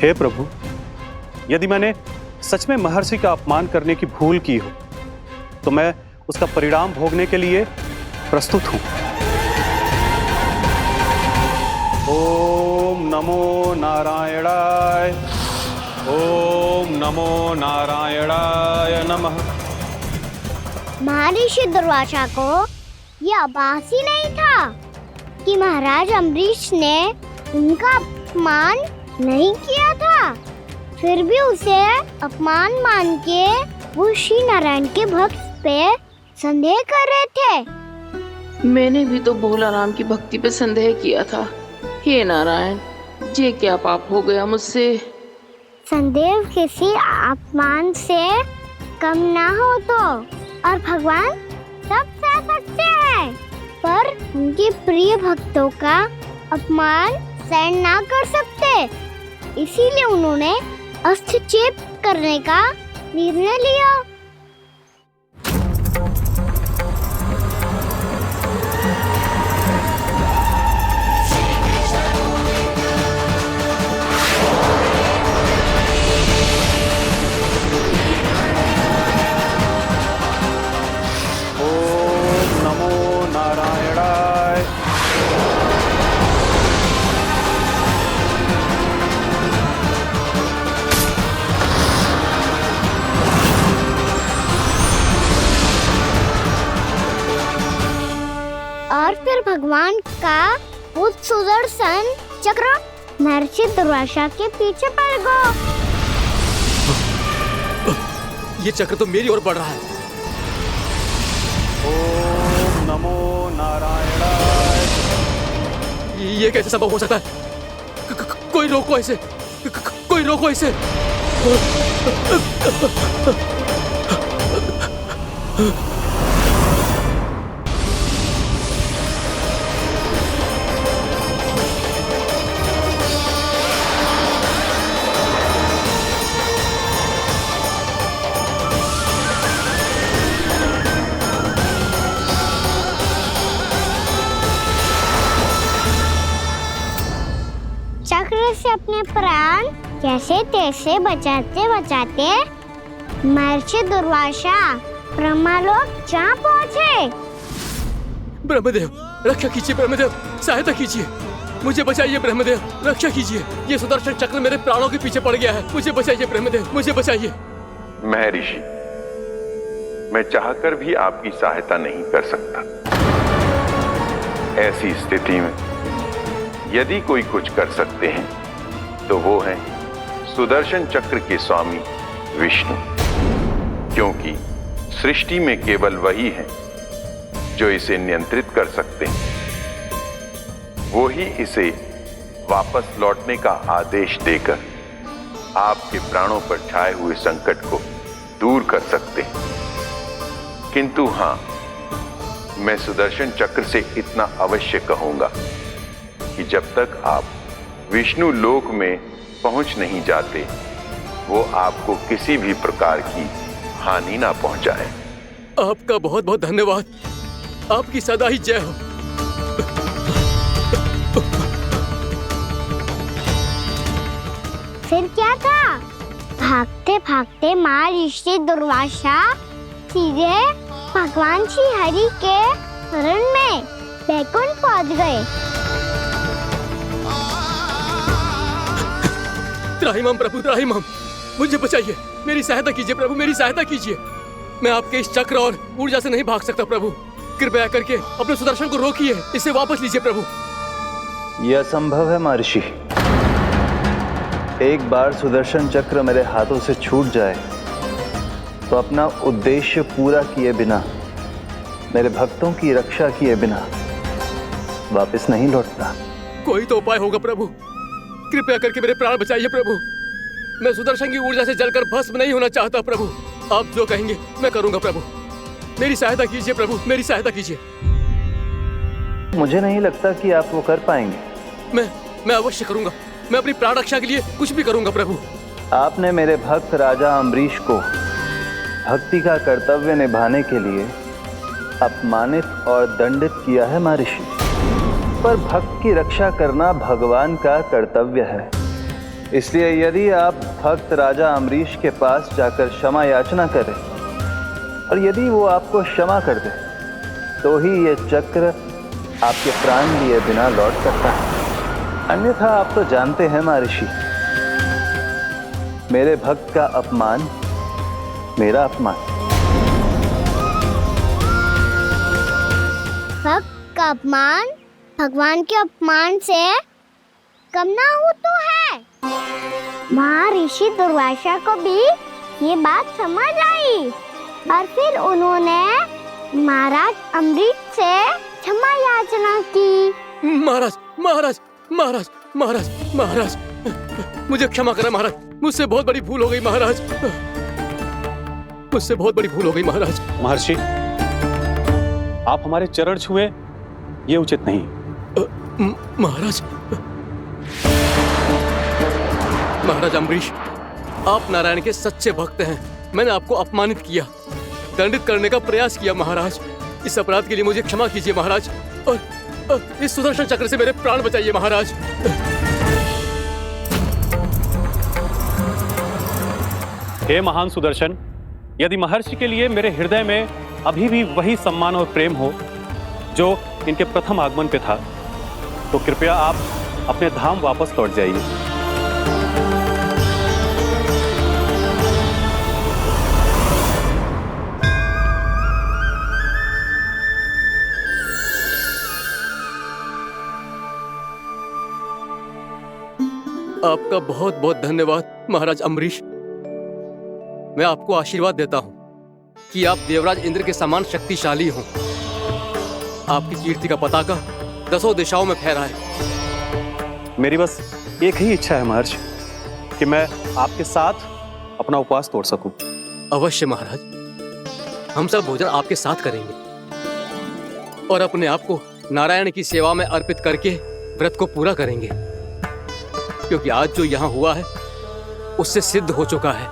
हे प्रभु, यदि मैंने सच में महर्षि का अपमान करने की भूल की हो तो मैं उसका परिणाम भोगने के लिए प्रस्तुत हूं। ओम नमो नारायणाय, ओम नमो नारायणाय नमः। महर्षि दुर्वासा को यह आभास ही नहीं था कि महाराज अम्बरीश ने उनका अपमान नहीं किया था। फिर भी उसे अपमान मान के वो श्री नारायण के भक्त पे संदेह कर रहे थे। मैंने भी तो भोला राम की भक्ति पे संदेह किया था। हे नारायण, ये क्या पाप हो गया मुझसे? संदेह किसी अपमान से कम ना हो तो, और भगवान सब सह सकते हैं, पर उनके प्रिय भक्तों का अपमान सहन ना कर सकते। इसीलिए उन्होंने अस्थिचेप करने का निर्णय लिया। ओम नमो नारायणाय। भगवान का वो सुदर्शन चक्र महर्षि दुर्वासा के पीछे पड़ गया। ये चक्र तो मेरी ओर बढ़ रहा है। ओम नमो नारायणाय। ये कैसे संभव हो सकता है? कोई रोको इसे, कोई रोको इसे। चक्र से अपने प्राण जैसे तैसे बचाते बचाते महर्षि दुर्वासा ब्रह्मलोक जहाँ पहुँचे। ब्रह्मदेव रक्षा कीजिए, ब्रह्मदेव सहायता कीजिए, मुझे बचाइए ब्रह्मदेव, रक्षा कीजिए। ये सुदर्शन चक्र मेरे प्राणों के पीछे पड़ गया है, मुझे बचाइए ब्रह्मदेव, मुझे बचाइए। महर्षि, मैं चाहकर भी आपकी सहायता नहीं कर सकता। ऐसी स्थिति में यदि कोई कुछ कर सकते हैं तो वो है सुदर्शन चक्र के स्वामी विष्णु, क्योंकि सृष्टि में केवल वही है जो इसे नियंत्रित कर सकते हैं। वो ही इसे वापस लौटने का आदेश देकर आपके प्राणों पर छाए हुए संकट को दूर कर सकते हैं। किंतु हां, मैं सुदर्शन चक्र से इतना अवश्य कहूंगा कि जब तक आप विष्णु लोक में पहुंच नहीं जाते, वो आपको किसी भी प्रकार की हानि ना पहुंचाए। आपका बहुत बहुत धन्यवाद, आपकी सदा ही जय हो। फिर क्या था? भागते भागते महर्षि दुर्वासा सीधे भगवान श्री हरि के शरण में बैकुंठ पहुंच गए। त्राहिमाम प्रभु, त्राहिमाम, मुझे बचाइए, मेरी सहायता कीजिए प्रभु, मेरी सहायता कीजिए। मैं आपके इस चक्र और ऊर्जा से नहीं भाग सकता प्रभु, कृपया करके अपने सुदर्शन को रोकिए, इसे वापस लीजिए प्रभु। यह असंभव है महर्षि। एक बार सुदर्शन चक्र मेरे हाथों से छूट जाए तो अपना उद्देश्य पूरा किए बिना, मेरे भक्तों की रक्षा किए बिना वापस नहीं लौटता। कोई तो उपाय होगा प्रभु, कृपया करके मेरे प्राण बचाइए प्रभु। मैं सुदर्शन की ऊर्जा से जलकर भस्म नहीं होना चाहता प्रभु। आप जो कहेंगे मैं करूंगा प्रभु, मेरी सहायता कीजिए प्रभु, मेरी सहायता कीजिए। मुझे नहीं लगता कि आप वो कर पाएंगे। मैं अवश्य करूंगा, मैं अपनी प्राण रक्षा के लिए कुछ भी करूंगा प्रभु। आपने मेरे भक्त राजा अम्बरीश को भक्ति का कर्तव्य निभाने के लिए अपमानित और दंडित किया है महर्षि, पर भक्त की रक्षा करना भगवान का कर्तव्य है। इसलिए यदि आप भक्त राजा अम्बरीश के पास जाकर क्षमा याचना करें और यदि वो आपको क्षमा कर दे तो ही ये चक्र आपके प्राण लिए बिना लौट सकता है। अन्यथा आप तो जानते हैं महर्षि, मेरे भक्त का अपमान मेरा अपमान। भक्त का अपमान भगवान के अपमान से कम ना हो तो है। महर्षि दुर्वासा को भी ये बात समझ आई और फिर उन्होंने महाराज अम्बरीश से क्षमा याचना की। महाराज महाराज महाराज महाराज महाराज, मुझे क्षमा करें महाराज, मुझसे बहुत बड़ी भूल हो गई महाराज, मुझसे बहुत बड़ी भूल हो गई महाराज। महर्षि, आप हमारे चरण छुए ये उचित नहीं। महाराज, महाराज अम्बरीश, आप नारायण के सच्चे भक्त हैं। मैंने आपको अपमानित किया, दंडित करने का प्रयास किया महाराज। इस अपराध के लिए मुझे क्षमा कीजिए महाराज, और इस सुदर्शन चक्र से मेरे प्राण बचाइए महाराज। हे महान सुदर्शन, यदि महर्षि के लिए मेरे हृदय में अभी भी वही सम्मान और प्रेम हो जो इनके प्रथम आगमन पे था, तो कृपया आप अपने धाम वापस लौट जाइए। आपका बहुत बहुत धन्यवाद महाराज अम्बरीश। मैं आपको आशीर्वाद देता हूं कि आप देवराज इंद्र के समान शक्तिशाली हों। आपकी कीर्ति का पताका 10 दिशाओं में फहराए। मेरी बस एक ही इच्छा है महर्षि कि मैं आपके साथ अपना उपवास तोड़ सकूं। अवश्य महाराज, हम सब भोजन आपके साथ करेंगे और अपने आप को नारायण की सेवा में अर्पित करके व्रत को पूरा करेंगे, क्योंकि आज जो यहाँ हुआ है उससे सिद्ध हो चुका है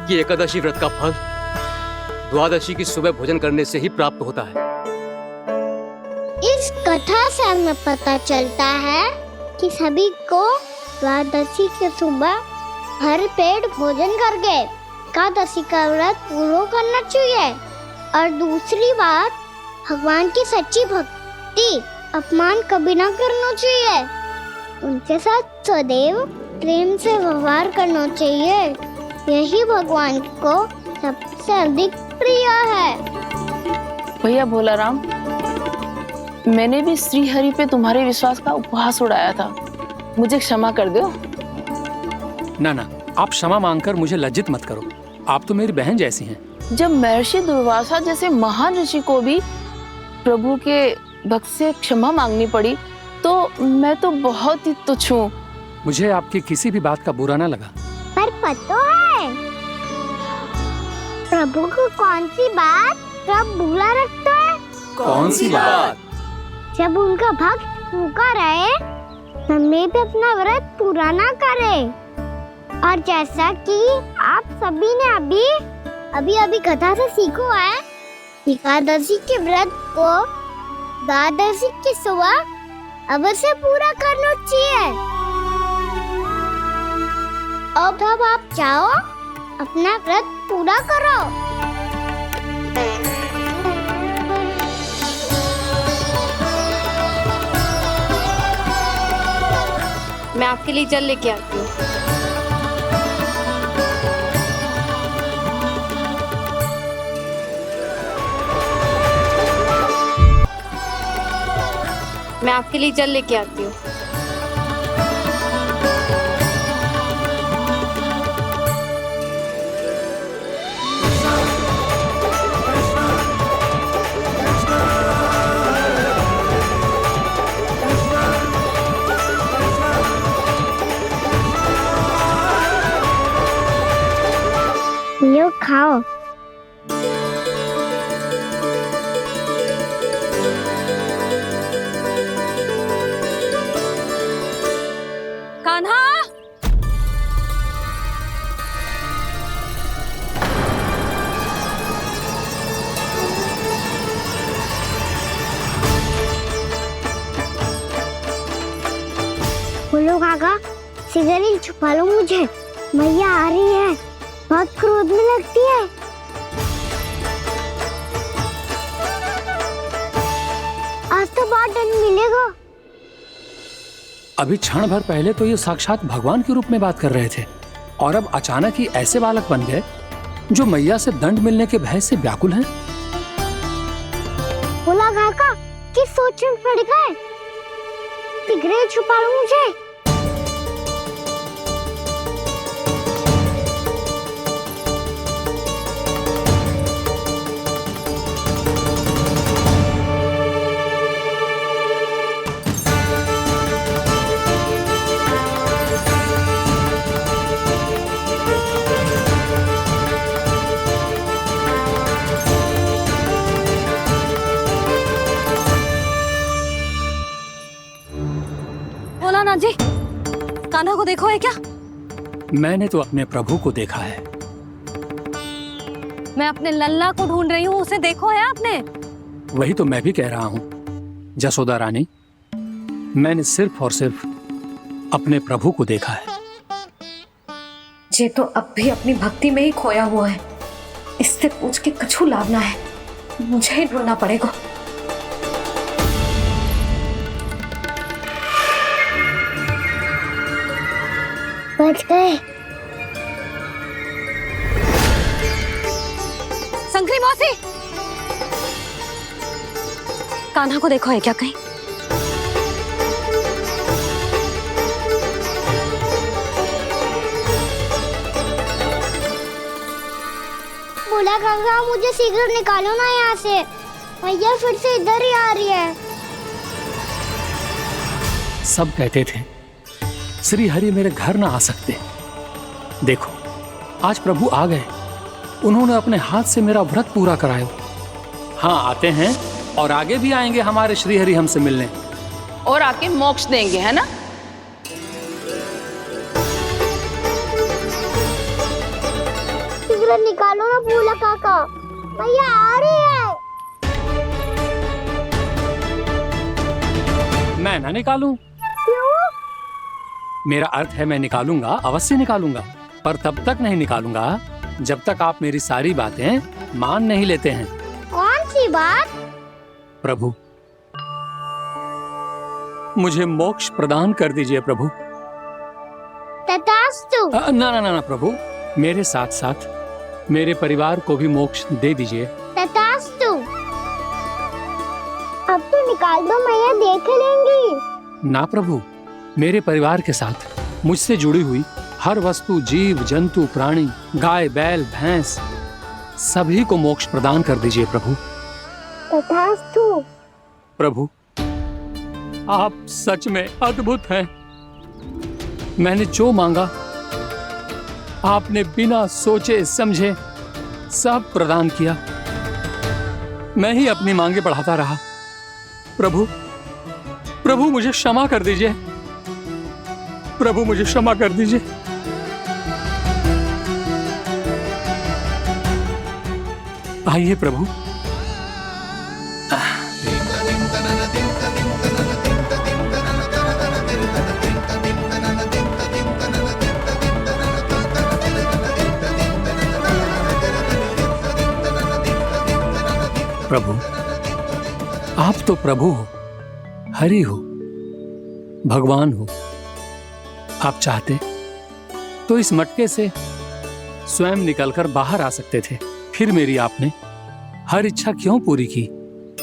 कि एकादशी व्रत का फल द्वादशी की सुबह भोजन करने से ही प्राप्त होता है। इस कथा से हमें पता चलता है कि सभी को द्वादशी के सुबह भर पेट भोजन करके एकादशी का व्रत पूरा करना चाहिए। और दूसरी बात, भगवान की सच्ची भक्ति अपमान कभी ना करना चाहिए। उनके साथ सदैव प्रेम से व्यवहार करना चाहिए। यही भगवान को सबसे अधिक प्रिय है। भैया भोला राम, मैंने भी श्री हरि पे तुम्हारे विश्वास का उपहास उड़ाया था, मुझे क्षमा कर दो। ना ना, आप क्षमा मांगकर मुझे लज्जित मत करो, आप तो मेरी बहन जैसी हैं। जब महर्षि दुर्वासा जैसे महान ऋषि को भी प्रभु के भक्त से क्षमा मांगनी पड़ी, तो मैं तो बहुत ही तुच्छ हूँ। मुझे आपकी किसी भी बात का बुरा ना लगा। पर पता है प्रभु को कौन सी बात सब भूला रखता है? कौन सी बात? जब उनका भक्त भूखा रहे, समय पे अपना व्रत पूरा ना करे। और जैसा कि आप सभी ने अभी कथा से सीखो है, एकादशी के व्रत को द्वादशी की सुबह अवश्य पूरा करना चाहिए। अब आप जाओ, अपना व्रत पूरा करो। मैं आपके लिए जल लेके आती हूँ। मैं आपके लिए जल लेके आती हूँ। यो खाओ। कान्हा, बोलो काका, सिगरेट छुपा लो मुझे, मैया आ रही है, बहुत क्रोध में लगती है। आज तो बहुत दंड मिलेगा। अभी क्षण भर पहले तो ये साक्षात भगवान के रूप में बात कर रहे थे, और अब अचानक ही ऐसे बालक बन गए जो मैया से दंड मिलने के भय से व्याकुल हैं। बोला काका, किस सोच में पड़ गए? सिगरेट छुपा लो मुझे। भोलानाथ जी, कान्हा को देखो है क्या? मैंने तो अपने प्रभु को देखा है। मैं अपने लल्ला को ढूंढ रही हूँ, उसे देखो है आपने? वही तो मैं भी कह रहा हूँ जसोदा रानी, मैंने सिर्फ और सिर्फ अपने प्रभु को देखा है। ये तो अब भी अपनी भक्ति में ही खोया हुआ है, इससे पूछ के कछु लाभ ना है, मुझे ही ढूंढना पड़ेगा। बच गए। संकरी मौसी, कान्हा को देखो है क्या कहीं? भोला काका मुझे शीघ्र निकालो ना यहाँ से। मैया फिर से इधर ही आ रही है। सब कहते थे श्री हरि मेरे घर ना आ सकते। देखो आज प्रभु आ गए। उन्होंने अपने हाथ से मेरा व्रत पूरा कराया। हाँ आते हैं और आगे भी आएंगे हमारे श्री हरि हमसे मिलने और आके मोक्ष देंगे, है ना? शीघ्र निकालो ना भोला काका, मैया आ रही है। मैं ना निकालूं? क्यों? मेरा अर्थ है मैं निकालूंगा, अवश्य निकालूंगा, पर तब तक नहीं निकालूंगा जब तक आप मेरी सारी बातें मान नहीं लेते हैं। कौन सी बात? प्रभु मुझे मोक्ष प्रदान कर दीजिए प्रभु। तथास्तु। ना ना ना प्रभु, मेरे साथ साथ मेरे परिवार को भी मोक्ष दे दीजिए। तथास्तु। अब तो निकाल दो, मैया देख लेंगी। ना प्रभु, मेरे परिवार के साथ मुझसे जुड़ी हुई हर वस्तु, जीव जंतु, प्राणी, गाय बैल भैंस, सभी को मोक्ष प्रदान कर दीजिए प्रभु। तथास्तु। प्रभु आप सच में अद्भुत हैं। मैंने जो मांगा आपने बिना सोचे समझे सब प्रदान किया। मैं ही अपनी मांगे बढ़ाता रहा। प्रभु प्रभु मुझे क्षमा कर दीजिए। प्रभु मुझे क्षमा कर दीजिए। आइए प्रभु। प्रभु आप तो प्रभु हो, हरि हो, भगवान हो। आप चाहते तो इस मटके से स्वयं निकलकर बाहर आ सकते थे, फिर मेरी आपने हर इच्छा क्यों पूरी की?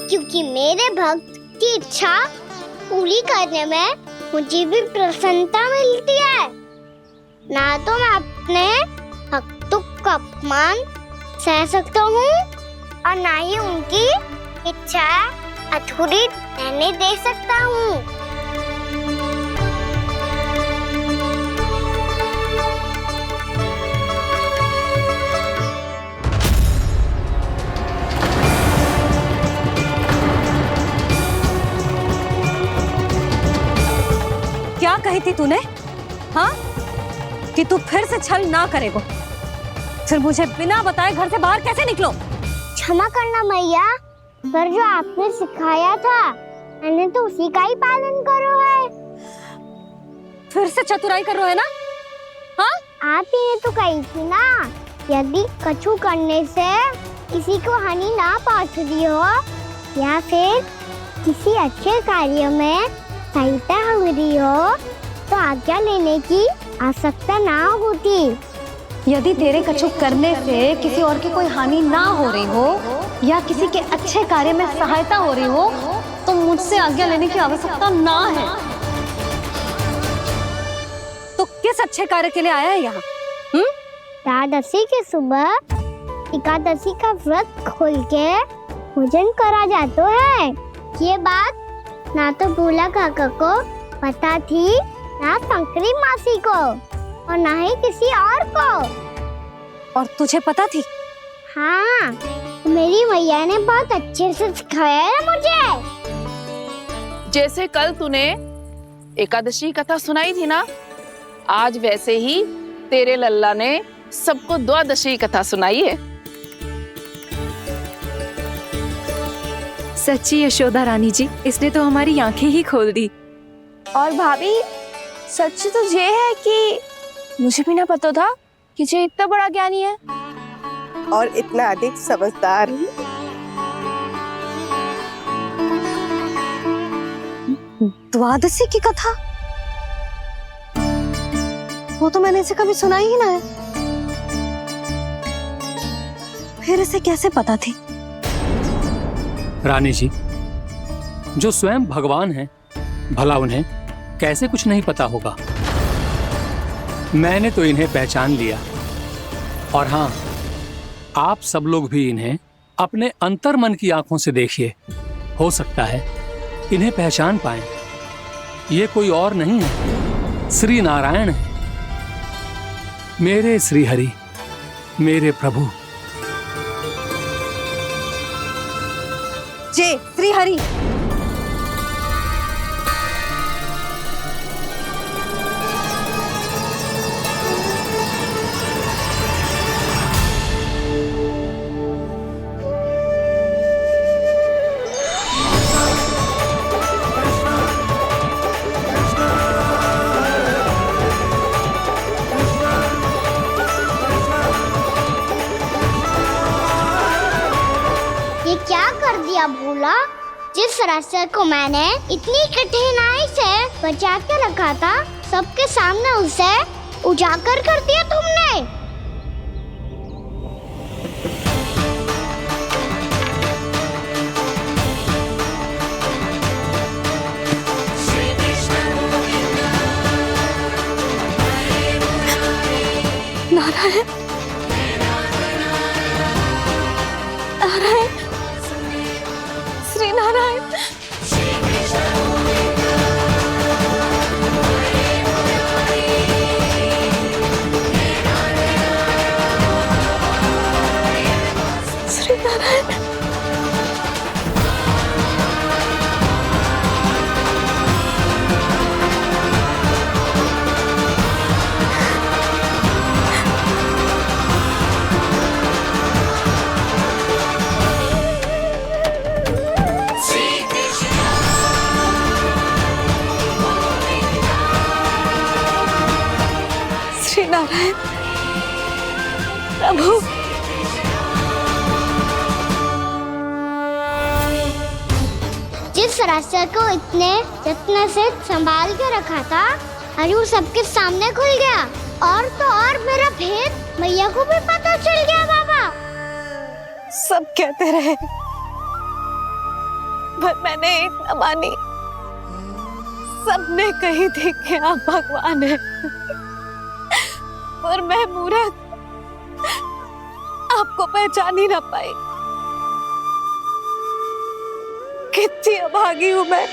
क्योंकि मेरे भक्त की इच्छा पूरी करने में मुझे भी प्रसन्नता मिलती है। ना तो मैं अपने भक्तों का अपमान सह सकता हूँ और ना ही उनकी इच्छा अधूरी रहने दे सकता हूँ। क्या कही थी तूने? हाँ, कि तू फिर से छल ना करेगा। फिर मुझे बिना बताए घर से बाहर कैसे निकलो? क्षमा करना मैया, पर जो आपने सिखाया था मैंने तो उसी का ही पालन करो है। फिर से चतुराई कर रहे हो है ना? हाँ? आप ही ने तो कही थी ना, यदि कछु करने से किसी को हानि ना पहुंचती हो या फिर किसी अच्छे कार्य में सहायता हो रही हो तो आज्ञा लेने की आवश्यकता ना होती। यदि तेरे कछु करने से किसी और की कोई हानि ना हो रही हो या किसी के अच्छे कार्य में सहायता हो रही हो तो मुझसे आज्ञा लेने की आवश्यकता ना है। तो किस अच्छे कार्य के लिए आया है यहाँ? एकादशी के सुबह एकादशी का व्रत खोल के भोजन करा जाता है। ये बात ना तो भोला काका को पता थी, ना शंकरी मासी को और ना ही किसी और को। और तुझे पता थी? हाँ, मेरी मैया ने बहुत अच्छे से सिखाया है मुझे। जैसे कल तूने एकादशी कथा सुनाई थी ना, आज वैसे ही तेरे लल्ला ने सबको द्वादशी कथा सुनाई है। सच्ची यशोदा रानी जी, इसने तो हमारी आंखें ही खोल दी। और भाभी सच तो ये है कि मुझे भी ना पता था कि ये इतना बड़ा ज्ञानी है और इतना अधिक समझदार। द्वादशी की कथा? वो तो मैंने इसे कभी सुना ही ना है। फिर इसे कैसे पता थी? रानी जी, जो स्वयं भगवान हैं, भला उन्हें कैसे कुछ नहीं पता होगा? मैंने तो इन्हें पहचान लिया। और हाँ, आप सब लोग भी इन्हें अपने अंतर मन की आंखों से देखिए। हो सकता है इन्हें पहचान पाएं। ये कोई और नहीं है, श्री नारायण है, मेरे श्री हरि, मेरे प्रभु। जय श्री हरि। क्या कर दिया भोला? जिस रास्ते को मैंने इतनी कठिनाई से बचा के रखा था, सबके सामने उसे उजागर कर दिया तुमने। नारायण, नारायण, श्री नारायण। श्री नारायण। नारायण प्रभु, जिस रास्ते को इतने जत्न से संभाल के रखा था, आज वो सबके सामने खुल गया। और तो और मेरा भेद मैया को भी पता चल गया। बाबा सब कहते रहे पर मैंने एक न मानी। सबने कही थी कि आप भगवान हैं, और मैं मूर्ख आपको पहचान ही ना पाई। कितनी अभागी हूं मैं।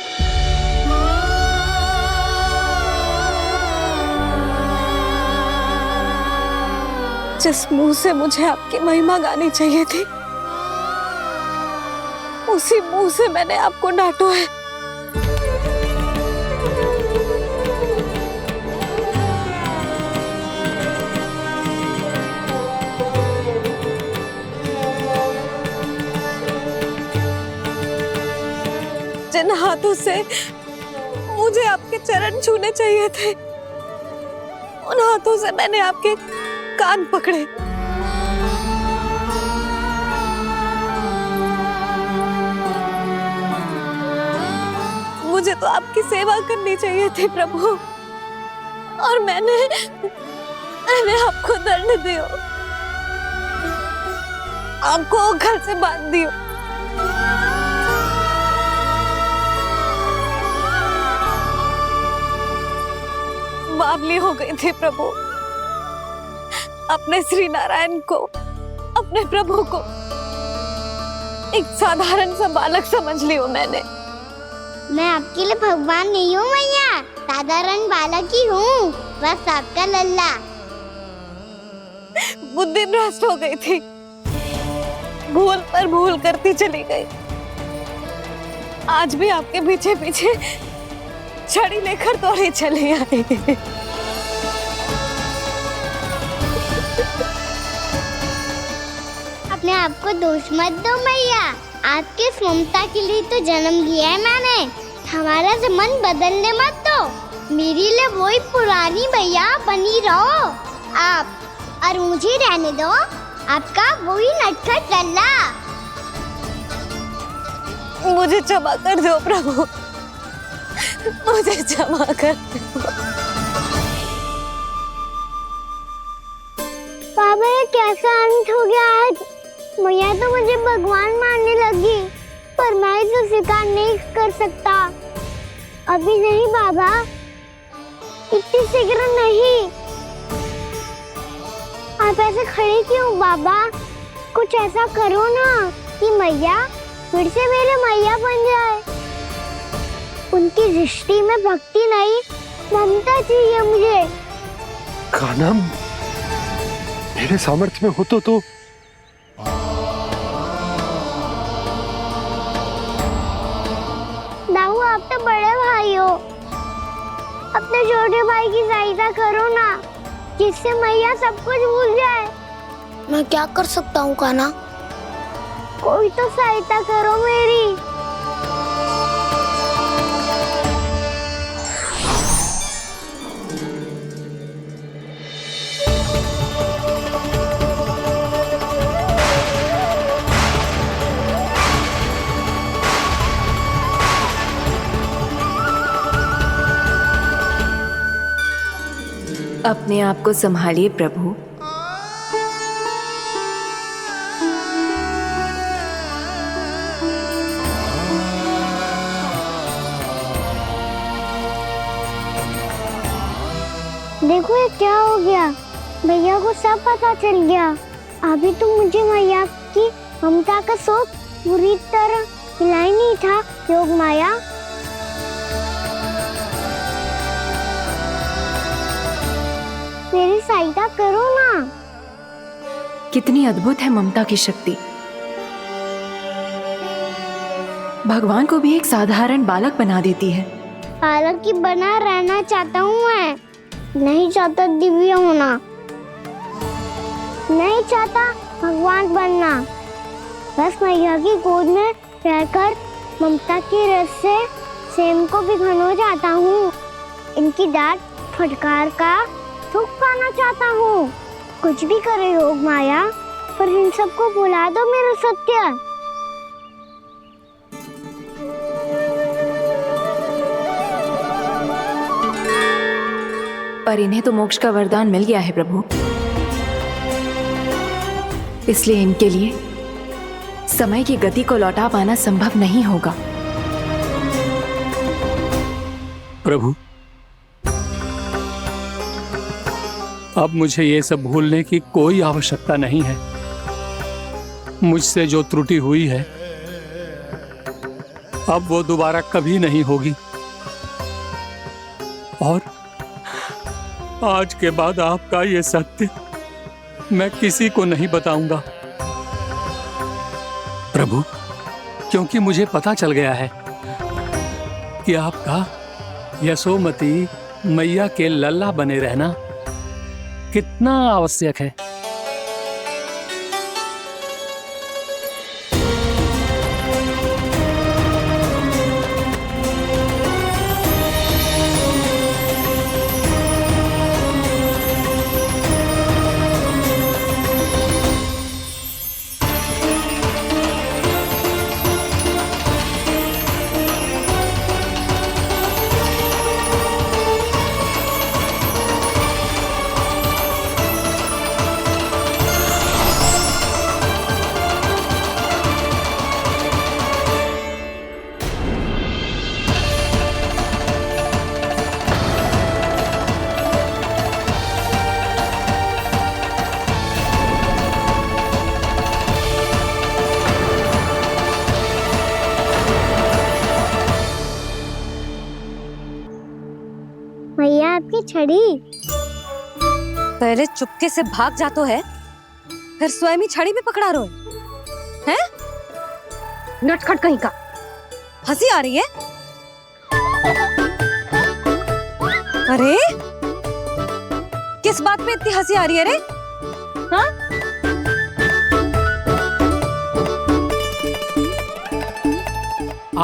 जिस मुंह से मुझे आपकी महिमा गानी चाहिए थी, उसी मुंह से मैंने आपको डांटा है। जिन हाथों से मुझे आपके चरण छूने चाहिए थे, उन हाथों से मैंने आपके कान पकड़े। मुझे तो आपकी सेवा करनी चाहिए थी प्रभु, और मैंने आपको दंड दियो, आपको घर से बांध दियो। बावली हो गई थी प्रभु। अपने श्री नारायण को, अपने प्रभु को एक साधारण सा बालक समझ लियो मैंने। मैं आपके लिए भगवान नहीं हूँ मैया, साधारण बालक ही हूँ, बस आपका लल्ला। बुद्धि भ्रष्ट हो गई थी, भूल पर भूल करती चली गई। आज भी आपके पीछे पीछे छड़ी लेकर दौड़े चले आए। अपने आप को दोष मत दो मैया, आपके ममता के लिए तो जन्म लिया है मैंने। हमारा मन बदलने मत दो। मेरे लिए वही पुरानी भैया बनी रहो आप, और मुझे रहने दो आपका वही नटखट लल्ला। मुझे क्षमा कर दो प्रभु, मुझे क्षमा कर दो। बाबा ये कैसा अंत हो गया आज? मैया तो मुझे भगवान मानने लगी, पर मैं इसे स्वीकार नहीं कर सकता। अभी नहीं बाबा, इतनी शीघ्र नहीं। आप ऐसे खड़े क्यों बाबा? कुछ ऐसा करो ना कि मैया फिर से मेरे मैया बन जाए। उनकी दृष्टि में भक्ति नहीं, ममता चाहिए मुझे। कान्हा, मेरे सामर्थ्य में हो तो दाऊ, आप तो बड़े भाई हो, अपने छोटे भाई की सहायता करो ना, जिससे मैया सब कुछ भूल जाए। मैं क्या कर सकता हूँ कान्हा? कोई तो सहायता करो मेरी। अपने आप को संभालिए प्रभु। देखो ये क्या हो गया, भैया को सब पता चल गया। अभी तो मुझे मैया की ममता का शौक पूरी तरह मिला ही नहीं था। योग माया, मेरी सहायता करो ना। कितनी अद्भुत है ममता की शक्ति। भगवान को भी एक साधारण बालक बना देती है। बालक की बना रहना चाहता हूँ मैं, नहीं चाहता दिव्य होना, नहीं चाहता भगवान बनना। बस मैया की गोद में रहकर ममता की रस से सेम को भिगोना चाहता हूँ। इनकी डांट फटकार का सुख पाना चाहता हूँ। कुछ भी करे योग माया, पर इन सबको भुला दो मेरा सत्य। पर इन्हें तो मोक्ष का वरदान मिल गया है प्रभु, इसलिए इनके लिए समय की गति को लौटा पाना संभव नहीं होगा। प्रभु, अब मुझे ये सब भूलने की कोई आवश्यकता नहीं है। मुझसे जो त्रुटि हुई है अब वो दोबारा कभी नहीं होगी, और आज के बाद आपका ये सत्य मैं किसी को नहीं बताऊंगा प्रभु, क्योंकि मुझे पता चल गया है कि आपका यशोमती मैया के लल्ला बने रहना कितना आवश्यक है। मैया आपकी छड़ी। पहले चुपके से भाग जा तो है, फिर स्वयं ही छड़ी भी पकड़ा रहे हैं? नटखट कहीं का। हंसी आ रही है? अरे किस बात पे इतनी हंसी आ रही है रे? हाँ?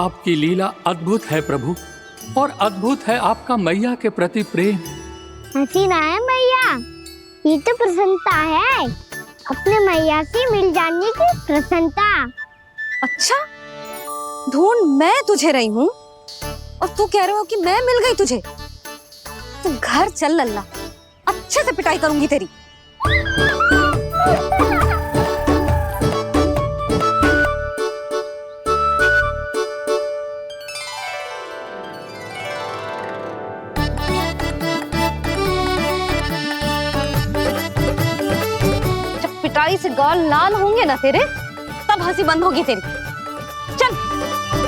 आपकी लीला अद्भुत है प्रभु, और अद्भुत है आपका मैया के प्रति प्रेम। हंसी ना है मैया, ये तो प्रसन्नता है, अपने मैया से मिल जाने की प्रसन्नता। अच्छा, ढूंढ मैं तुझे रही हूँ और तू कह रहे हो कि मैं मिल गई तुझे। तू घर चल लल्ला, अच्छे से पिटाई करूंगी तेरी। पिचकारी से गाल लाल होंगे ना तेरे, तब हंसी बंद होगी तेरी। चल।